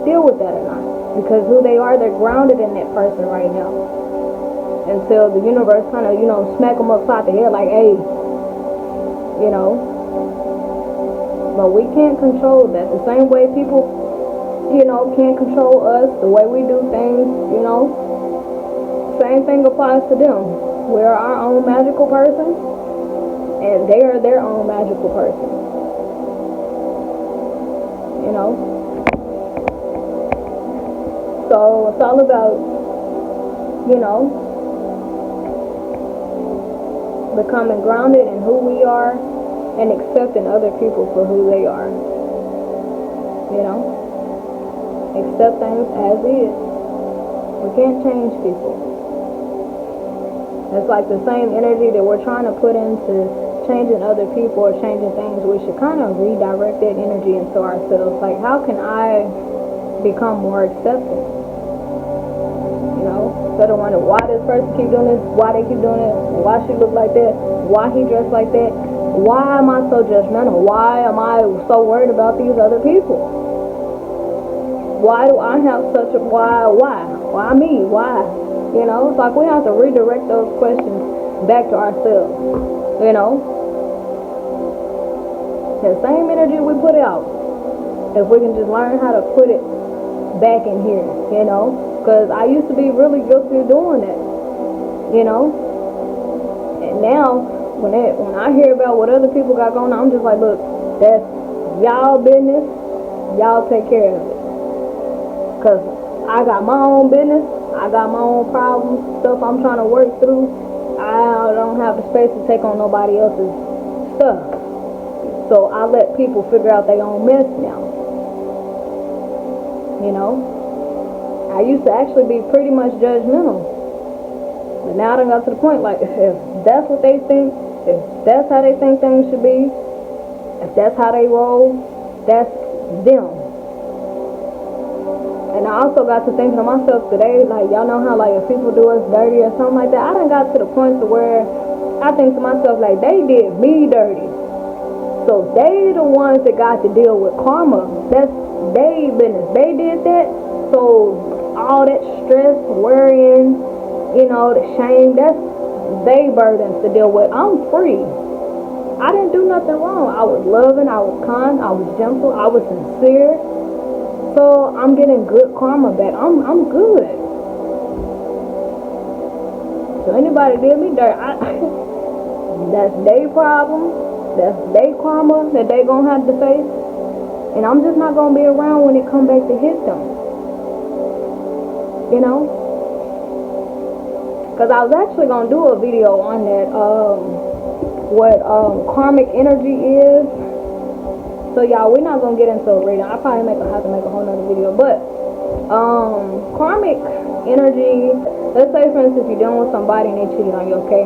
[SPEAKER 1] deal with that or not. Because who they are, they're grounded in that person right now. Until the universe kind of, you know, smack them upside the head like, hey, you know. But we can't control that. The same way people, you know, can't control us, the way we do things, you know. Same thing applies to them. We're our own magical person, and they are their own magical person. You know? So it's all about, you know, becoming grounded in who we are and accepting other people for who they are. You know? Accept things as is. We can't change people. It's like the same energy that we're trying to put into changing other people or changing things. We should kind of redirect that energy into ourselves. Like, how can I become more accepting? You know, instead of wondering why this person keep doing this, why they keep doing it, why she look like that, why he dressed like that, why am I so judgmental? Why am I so worried about these other people? Why do I have such a why me? Why? You know, it's like we have to redirect those questions back to ourselves. You know, the same energy we put out, if we can just learn how to put it back in here, you know, because I used to be really guilty of doing that, you know, and now when I hear about what other people got going on, I'm just like, look, that's y'all business, y'all take care of it, because I got my own business, I got my own problems, stuff I'm trying to work through. I don't have the space to take on nobody else's stuff. So I let people figure out their own mess now. You know? I used to actually be pretty much judgmental. But now I done got to the point, like, if that's what they think, if that's how they think things should be, if that's how they roll, that's them. And I also got to thinking to myself today, like, y'all know how, like, if people do us dirty or something like that, I done got to the point to where I think to myself, like, they did me dirty. So they the ones that got to deal with karma. That's their business. They did that. So all that stress, worrying, you know, the shame, that's their burdens to deal with. I'm free. I didn't do nothing wrong. I was loving, I was kind, I was gentle, I was sincere. So I'm getting good karma back. I'm good. So anybody did me dirt, that's their problem. That's their karma that they gonna have to face. And I'm just not gonna be around when it come back to hit them. You know? Because I was actually gonna do a video on that, what karmic energy is. So y'all, we're not gonna get into a reading. I probably have to make a whole nother video. But karmic energy, let's say for instance if you're dealing with somebody and they cheated on you, okay?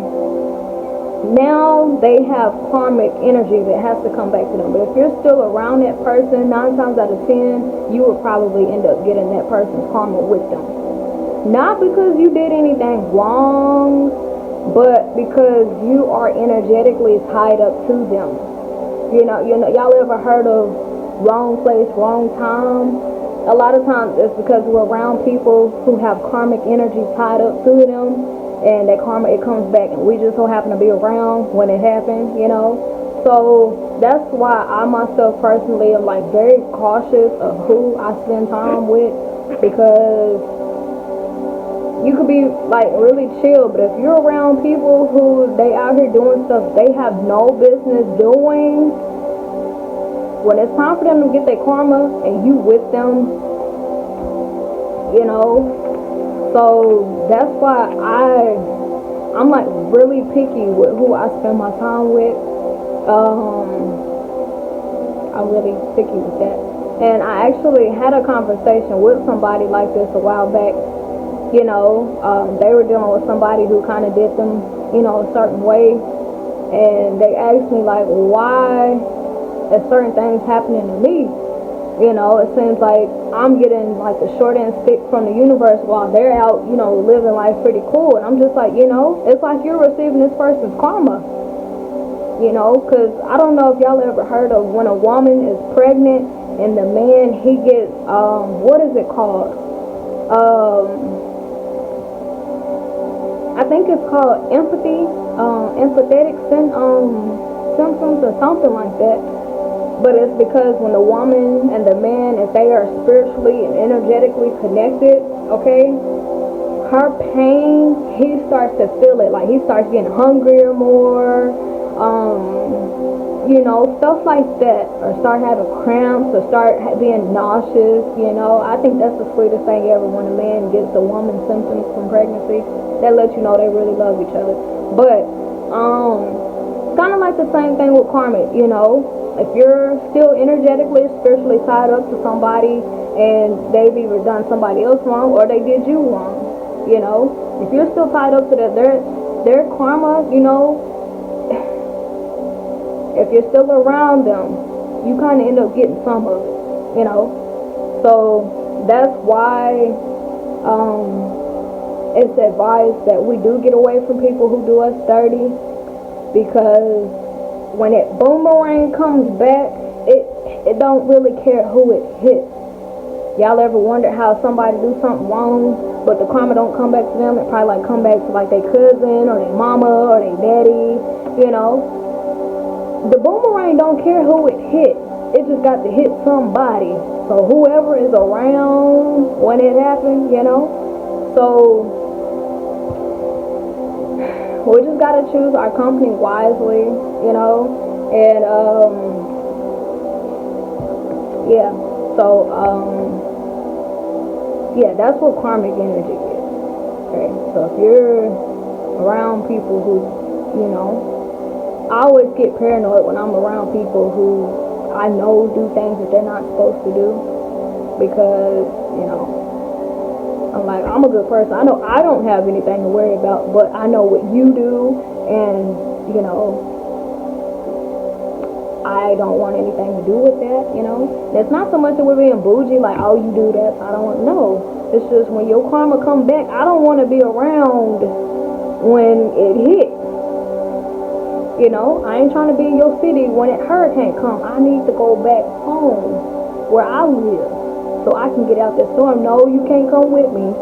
[SPEAKER 1] Now they have karmic energy that has to come back to them. But if you're still around that person, 9 times out of 10, you will probably end up getting that person's karma with them. Not because you did anything wrong, but because you are energetically tied up to them. You know, y'all ever heard of wrong place, wrong time? A lot of times it's because we're around people who have karmic energy tied up to them, and that karma, it comes back, and we just so happen to be around when it happened, you know. So that's why I myself personally am like very cautious of who I spend time with, because you could be like really chill, but if you're around people who they out here doing stuff they have no business doing, when it's time for them to get their karma and you with them, you know. So that's why I'm like really picky with who I spend my time with. I'm really picky with that. And I actually had a conversation with somebody like this a while back. You know, they were dealing with somebody who kind of did them, you know, a certain way. And they asked me, like, why are certain things happening to me? You know, it seems like I'm getting, like, the short end stick from the universe while they're out, you know, living life pretty cool. And I'm just like, you know, it's like you're receiving this person's karma. You know, because I don't know if y'all ever heard of when a woman is pregnant and the man, he gets, what is it called? I think it's called empathetic symptoms or something like that. But it's because when the woman and the man, if they are spiritually and energetically connected, okay, her pain, he starts to feel it. Like he starts getting hungrier more, you know, stuff like that, or start having cramps, or start being nauseous. You know, I think that's the sweetest thing ever, when a man gets the woman's symptoms from pregnancy. That lets you know they really love each other. But kind of like the same thing with karma. You know, if you're still energetically, spiritually tied up to somebody, and they've either done somebody else wrong or they did you wrong, you know, if you're still tied up to that, their karma, you know, if you're still around them, you kind of end up getting some of it, you know. So that's why it's advised that we do get away from people who do us dirty, because when it boomerang comes back, it don't really care who it hits. Y'all ever wonder how somebody do something wrong, but the karma don't come back to them? It probably like come back to like their cousin or their mama or their daddy, you know. The boomerang don't care who it hit. It just got to hit somebody. So whoever is around when it happens, you know. So we just gotta choose our company wisely, you know. And yeah. So yeah, that's what karmic energy is. Okay. So if you're around people who, you know, I always get paranoid when I'm around people who I know do things that they're not supposed to do, because, you know, I'm like, I'm a good person. I know I don't have anything to worry about, but I know what you do, and, you know, I don't want anything to do with that, you know. And it's not so much that we're being bougie, like, oh, you do that, I don't want, no. It's just when your karma come back, I don't want to be around when it hits. You know, I ain't trying to be in your city when a hurricane comes. I need to go back home where I live so I can get out that storm. No, you can't come with me.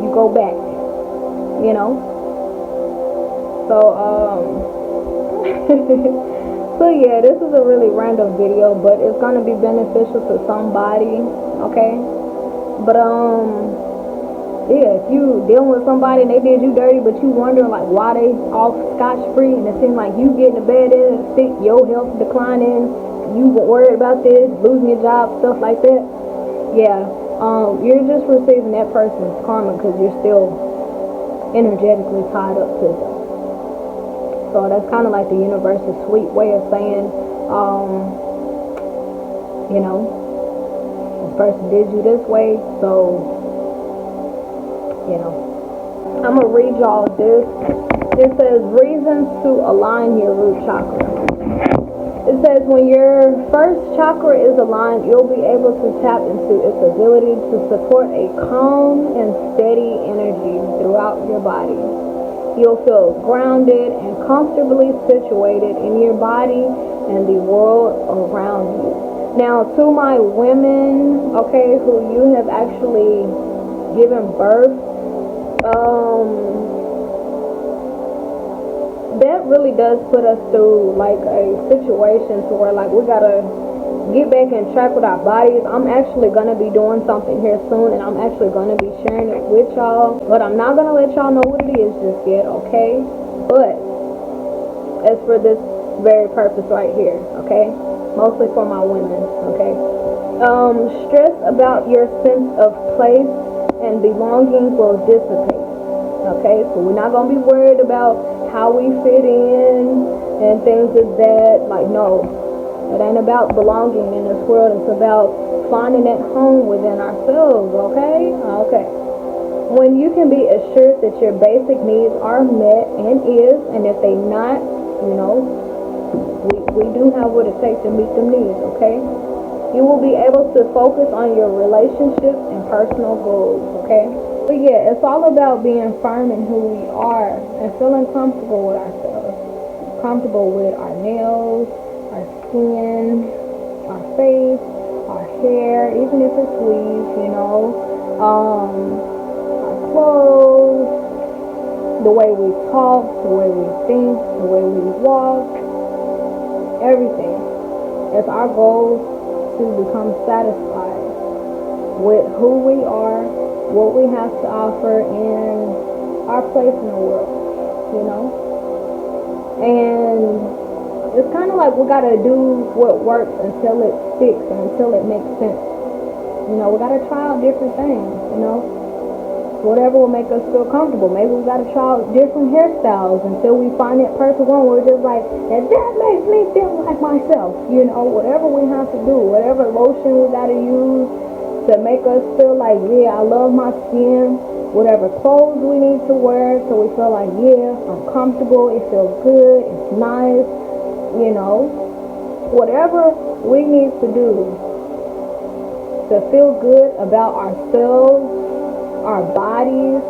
[SPEAKER 1] You go back. You know? So, so yeah, this is a really random video, but it's going to be beneficial to somebody. Okay? But, yeah, if you dealing with somebody and they did you dirty, but you wondering like why they off scotch-free, and it seems like you getting a bad end of the stick, your health declining, you worried about this, losing your job, stuff like that, yeah, you're just receiving that person's karma because you're still energetically tied up to them. So that's kind of like the universe's sweet way of saying, you know, this person did you this way, so, you know, I'm going to read y'all this. It says, reasons to align your root chakra. It says, when your first chakra is aligned, you'll be able to tap into its ability to support a calm and steady energy throughout your body. You'll feel grounded and comfortably situated in your body and the world around you. Now, to my women, okay, who you have actually given birth, that really does put us through like a situation to where like we gotta get back in track with our bodies. I'm actually gonna be doing something here soon, and I'm actually gonna be sharing it with y'all, but I'm not gonna let y'all know what it is just yet, okay? But as for this very purpose right here, okay, mostly for my women, okay, stress about your sense of place and belonging will dissipate, okay? So we're not gonna be worried about how we fit in and things of that. Like, no, it ain't about belonging in this world. It's about finding that home within ourselves, okay? Okay. When you can be assured that your basic needs are met and if they not, you know, we do have what it takes to meet them needs, okay? You will be able to focus on your relationships and personal goals, okay? But yeah, it's all about being firm in who we are and feeling comfortable with ourselves. Comfortable with our nails, our skin, our face, our hair, even if it's weave, you know, our clothes, the way we talk, the way we think, the way we walk, everything. It's our goal to become satisfied with who we are, what we have to offer, and our place in the world, you know. And it's kind of like we gotta do what works until it sticks and until it makes sense. You know, we gotta try out different things, you know. Whatever will make us feel comfortable. Maybe we gotta try out different hairstyles until we find that perfect one where we're just like, and that makes me feel like myself. You know, whatever we have to do, whatever lotion we gotta use to make us feel like, yeah, I love my skin. Whatever clothes we need to wear so we feel like, yeah, I'm comfortable, it feels good, it's nice, you know. Whatever we need to do to feel good about ourselves, our bodies,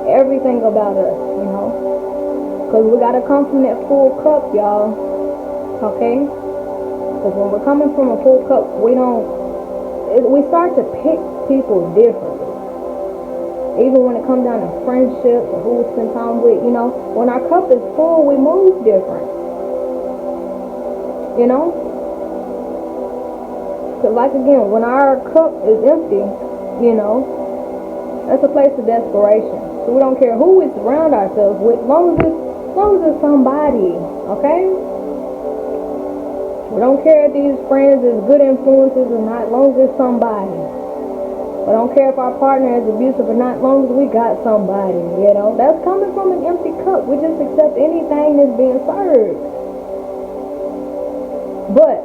[SPEAKER 1] everything about us, you know. Because we got to come from that full cup, y'all. Okay? Because when we're coming from a full cup, we start to pick people differently. Even when it comes down to friendships or who we spend time with, you know. When our cup is full, we move different. You know? Because like again, when our cup is empty, you know, that's a place of desperation. So we don't care who we surround ourselves with, as long as it's somebody, okay? We don't care if these friends is good influences or not, as long as it's somebody. We don't care if our partner is abusive or not, as long as we got somebody, you know? That's coming from an empty cup. We just accept anything that's being served. But,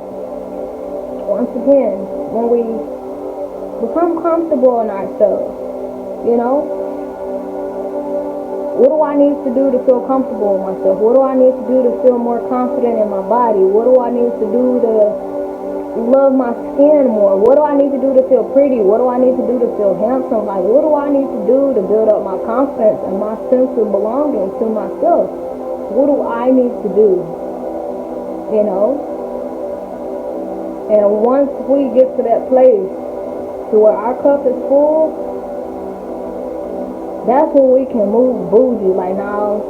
[SPEAKER 1] once again, when we become comfortable in ourselves, you know, what do I need to do to feel comfortable with myself? What do I need to do to feel more confident in my body? What do I need to do to love my skin more? What do I need to do to feel pretty? What do I need to do to feel handsome? Like, what do I need to do to build up my confidence and my sense of belonging to myself? What do I need to do? You know? And once we get to that place to where our cup is full, that's when we can move bougie. Like, now,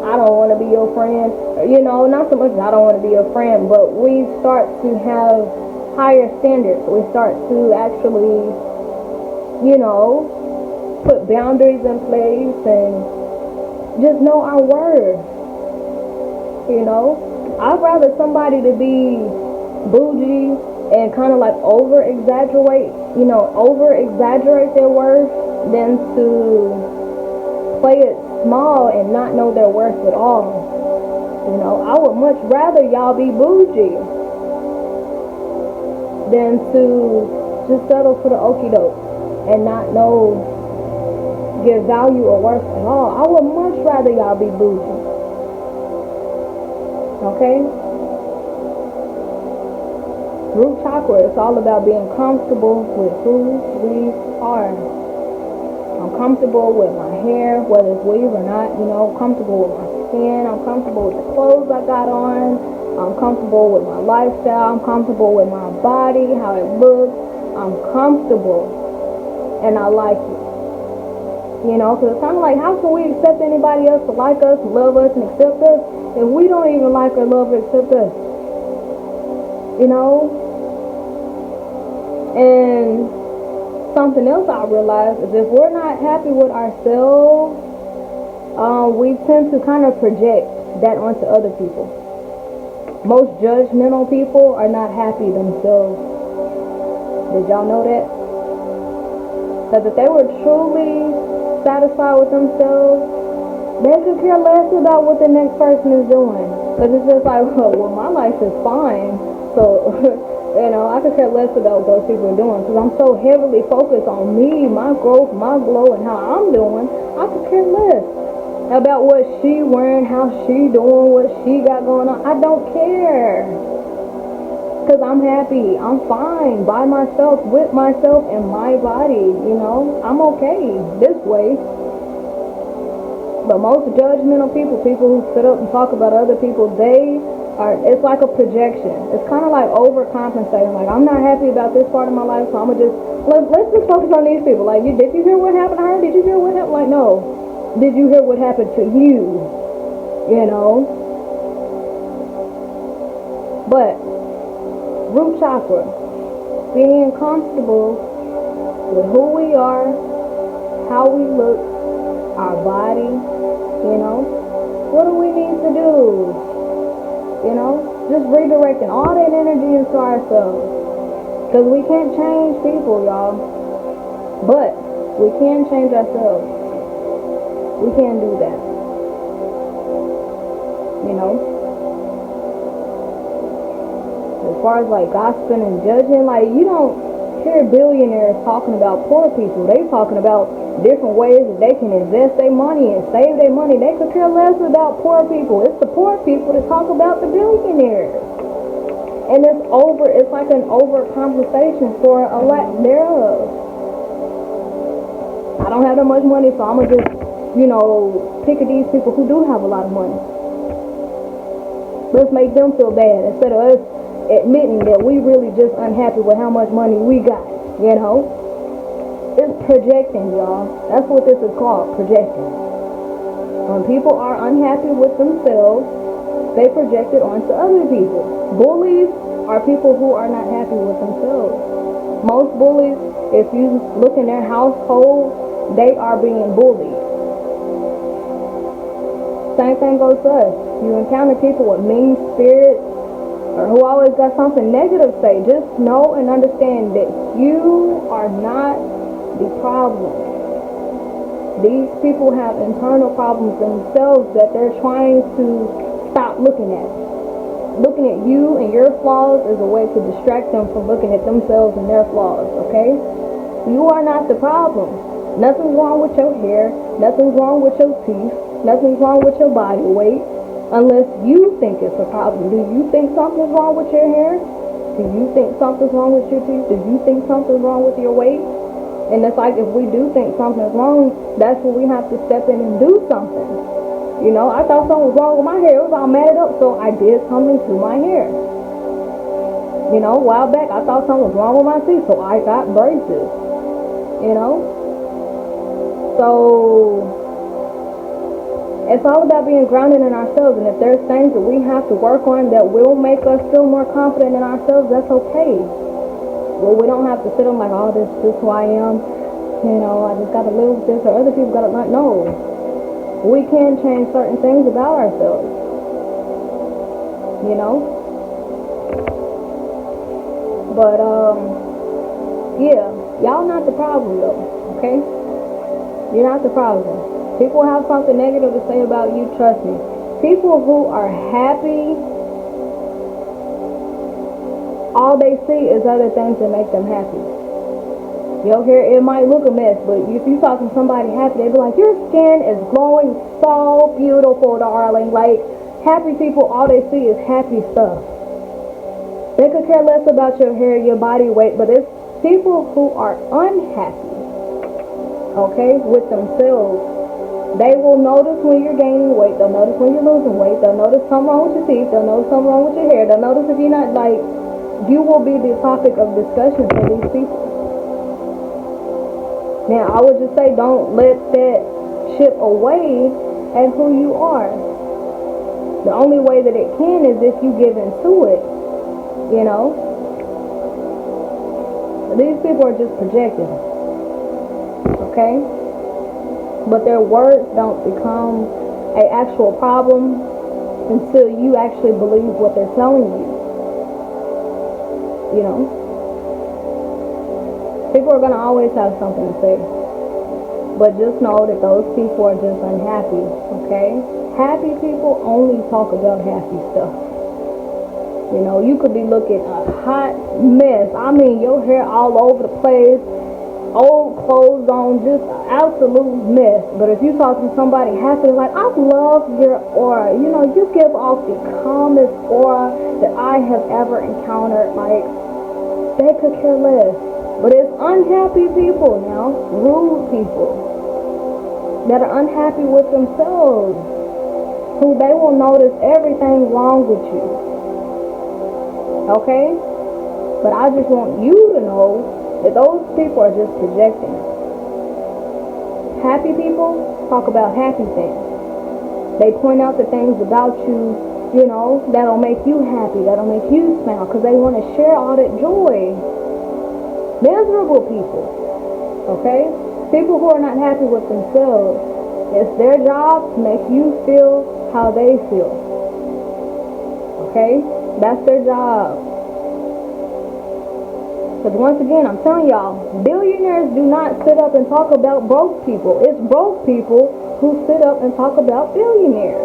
[SPEAKER 1] I don't want to be your friend. You know, not so much I don't want to be your friend, but we start to have higher standards. We start to actually, you know, put boundaries in place and just know our worth. You know, I'd rather somebody to be bougie and kind of like over-exaggerate their worth than to play it small and not know their worth at all. You know, I would much rather y'all be bougie than to just settle for the okie doke and not give value or worth at all. I would much rather y'all be bougie. Okay? Root chakra, it's all about being comfortable with who we are. I'm comfortable with my hair, whether it's weave or not, you know, I'm comfortable with my skin, I'm comfortable with the clothes I got on, I'm comfortable with my lifestyle, I'm comfortable with my body, how it looks, I'm comfortable, and I like it. You know, because it's kind of like, how can we accept anybody else to like us, love us, and accept us if we don't even like or love or accept us? You know? And something else I realized is if we're not happy with ourselves, we tend to kind of project that onto other people. Most judgmental people are not happy themselves. Did y'all know that? Because if they were truly satisfied with themselves, they could care less about what the next person is doing. Because it's just like, well, my life is fine. So, you know, I could care less about what those people are doing. Because I'm so heavily focused on me, my growth, my glow, and how I'm doing, I could care less about what she wearing, how she doing, what she got going on. I don't care. Because I'm happy. I'm fine by myself, with myself, and my body. You know, I'm okay this way. But most judgmental people, people who sit up and talk about other people, it's like a projection. It's kind of like overcompensating. Like, I'm not happy about this part of my life, so I'm going to let's just focus on these people. Like, did you hear what happened to her? Did you hear what happened? Like, no. Did you hear what happened to you? You know? But root chakra, being comfortable with who we are, how we look, our body, you know, what do we need to do? You know, just redirecting all that energy into ourselves. Because we can't change people, y'all, but we can change ourselves. We can't do that. You know? As far as like gossiping and judging, like, you don't hear billionaires talking about poor people. They talking about different ways that they can invest their money and save their money. They could care less about poor people. It's the poor people that talk about the billionaires. And it's like an overcompensation for a lack thereof. I don't have that much money, so I'm going to just, you know, pick at these people who do have a lot of money. Let's make them feel bad instead of us admitting that we really just unhappy with how much money we got, you know? It's projecting, y'all. That's what this is called, projecting. When people are unhappy with themselves, they project it onto other people. Bullies are people who are not happy with themselves. Most bullies, if you look in their household, they are being bullied. Same thing goes to us. You encounter people with mean spirits or who always got something negative to say. Just know and understand that you are not the problem. These people have internal problems themselves that they're trying to stop looking at. Looking at you and your flaws is a way to distract them from looking at themselves and their flaws, okay? You are not the problem. Nothing's wrong with your hair. Nothing's wrong with your teeth. Nothing's wrong with your body weight, unless you think it's a problem. Do you think something's wrong with your hair? Do you think something's wrong with your teeth? Do you think something's wrong with your weight? And it's like, if we do think something's wrong, that's where we have to step in and do something. You know, I thought something was wrong with my hair. It was all matted up, so I did something to my hair. You know, a while back, I thought something was wrong with my teeth, so I got braces. You know? So it's all about being grounded in ourselves, and if there's things that we have to work on that will make us feel more confident in ourselves, that's okay. Well, we don't have to sit on like, oh, this is who I am. You know, I just got to live with this, or other people got to learn. No. We can change certain things about ourselves. You know? But, yeah. Y'all not the problem, though. Okay? You're not the problem. People have something negative to say about you, trust me. People who are happy, all they see is other things that make them happy. Your hair, it might look a mess, but if you talk to somebody happy, they be like, your skin is glowing so beautiful, darling. Like, happy people, all they see is happy stuff. They could care less about your hair, your body weight, but it's people who are unhappy, okay, with themselves. They will notice when you're gaining weight. They'll notice when you're losing weight. They'll notice something wrong with your teeth. They'll notice something wrong with your hair. They'll notice if you're not, like, you will be the topic of discussion for these people. Now, I would just say don't let that chip away at who you are. The only way that it can is if you give into it, you know. These people are just projecting, okay? But their words don't become an actual problem until you actually believe what they're telling you, you know. People are going to always have something to say. But just know that those people are just unhappy, okay? Happy people only talk about happy stuff. You know, you could be looking a hot mess. I mean, your hair all over the place, old clothes on, just an absolute mess. But if you talk to somebody happy, like, I love your aura. You know, you give off the calmest aura that I have ever encountered. Like, they could care less. But it's unhappy people now, rude people, that are unhappy with themselves, who they will notice everything wrong with you. Okay? But I just want you to know that those people are just projecting. Happy people talk about happy things. They point out the things about you, you know, that'll make you happy, that'll make you smile, because they want to share all that joy. Miserable people, okay? People who are not happy with themselves, it's their job to make you feel how they feel, okay? That's their job. Because once again, I'm telling y'all, billionaires do not sit up and talk about broke people. It's broke people who sit up and talk about billionaires.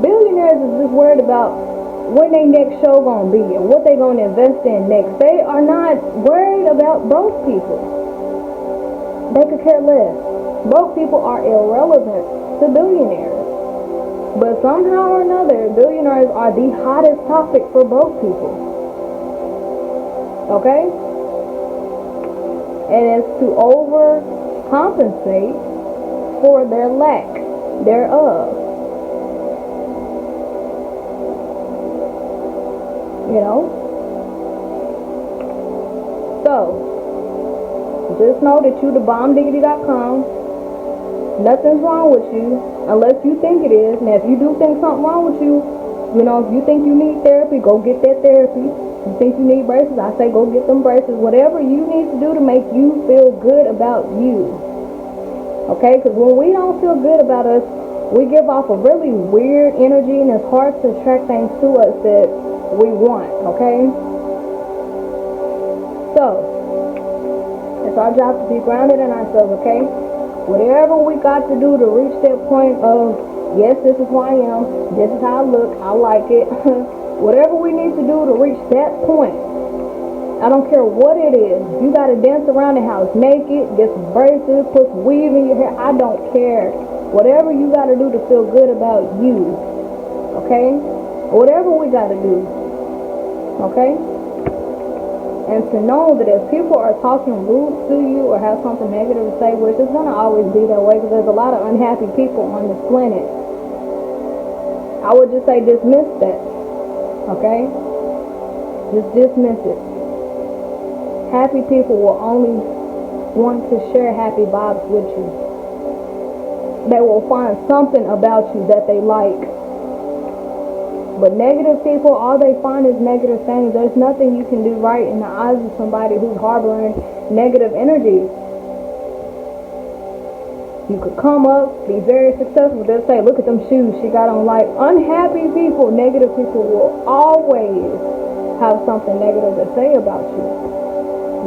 [SPEAKER 1] Billionaires is just worried about when their next show gonna be and what they gonna invest in next. They are not worried about broke people. They could care less. Broke people are irrelevant to billionaires. But somehow or another, billionaires are the hottest topic for broke people. Okay? And it's to overcompensate for their lack thereof. You know? So, just know that you thebombdiggity.com. Nothing's wrong with you unless you think it is. Now, if you do think something wrong with you, you know, if you think you need therapy, go get that therapy. If you think you need braces, I say go get them braces. Whatever you need to do to make you feel good about you. Okay? Because when we don't feel good about us, we give off a really weird energy, and it's hard to attract things to us that we want, okay? So, it's our job to be grounded in ourselves, okay? Whatever we got to do to reach that point of, yes, this is who I am, this is how I look, I like it. Whatever we need to do to reach that point, I don't care what it is. You got to dance around the house naked, get some braces, put some weave in your hair, I don't care. Whatever you got to do to feel good about you, okay? Whatever we got to do, okay? And to know that if people are talking rude to you or have something negative to say, which is going to always be that way because there's a lot of unhappy people on this planet, I would just say dismiss that, okay? Just dismiss it. Happy people will only want to share happy vibes with you. They will find something about you that they like. But negative people, all they find is negative things. There's nothing you can do right in the eyes of somebody who's harboring negative energy. You could come up, be very successful. They'll say, look at them shoes she got on. Like, unhappy people, negative people will always have something negative to say about you.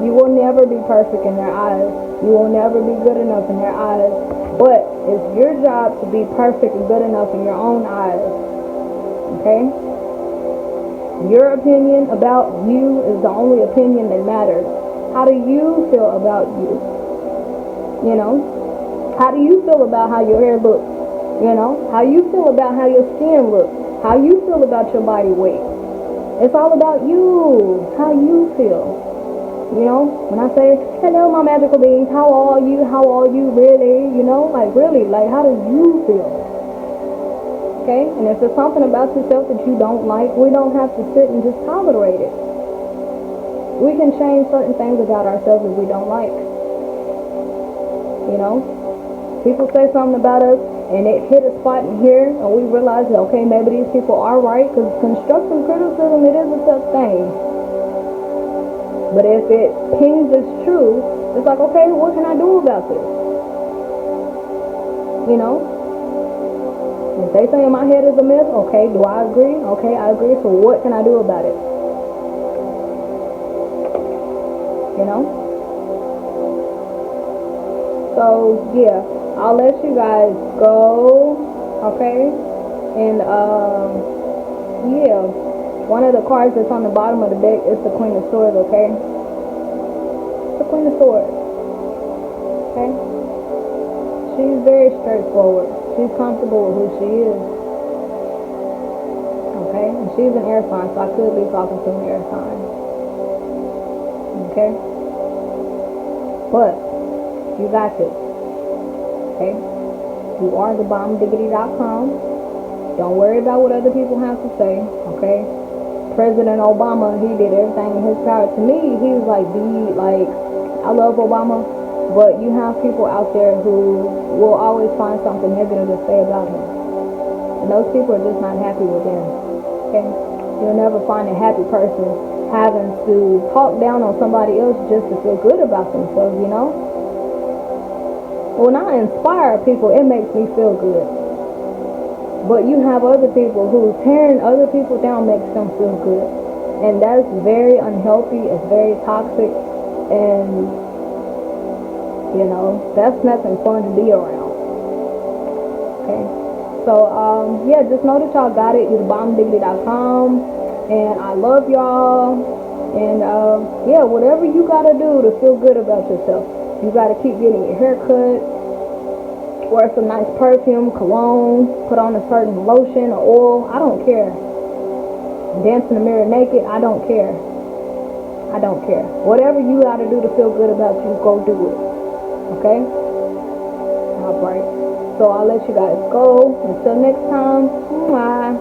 [SPEAKER 1] You will never be perfect in their eyes. You will never be good enough in their eyes. But it's your job to be perfect and good enough in your own eyes. Okay? Your opinion about you is the only opinion that matters. How do you feel about you? You know? How do you feel about how your hair looks? You know? How you feel about how your skin looks? How you feel about your body weight? It's all about you. How you feel. You know? When I say, hello my magical beings, how are you? How are you really? You know? Like really, like how do you feel? Okay? And if there's something about yourself that you don't like, we don't have to sit and just tolerate it. We can change certain things about ourselves that we don't like. You know, people say something about us, and it hit a spot in here, and we realize that, okay, maybe these people are right, because constructive criticism, it is a tough thing. But if it pings as true, it's like, okay, what can I do about this? You know? If they say my head is a myth, okay, do I agree? Okay, I agree, so what can I do about it? You know? So, yeah, I'll let you guys go, okay? And, yeah, one of the cards that's on the bottom of the deck is the Queen of Swords, okay? The Queen of Swords, okay? She's very straightforward. She's comfortable with who she is. Okay? And she's an air sign, so I could be talking to an air sign. Okay? But you got this. Okay? You are thebombdiggity.com. Don't worry about what other people have to say. Okay? President Obama, he did everything in his power. To me, he was like I love Obama. But you have people out there who will always find something negative to say about him. And those people are just not happy with him. Okay? You'll never find a happy person having to talk down on somebody else just to feel good about themselves, you know? When I inspire people, it makes me feel good. But you have other people who tearing other people down makes them feel good. And that's very unhealthy. It's very toxic. And you know, that's nothing fun to be around. Okay? So, yeah, just know that y'all got it. You're thebombdiggity.com. And I love y'all. And, yeah, whatever you got to do to feel good about yourself. You got to keep getting your hair cut. Wear some nice perfume, cologne. Put on a certain lotion or oil. I don't care. Dance in the mirror naked. I don't care. I don't care. Whatever you got to do to feel good about you, go do it. Okay? Alright. So I'll let you guys go. Until next time. Bye.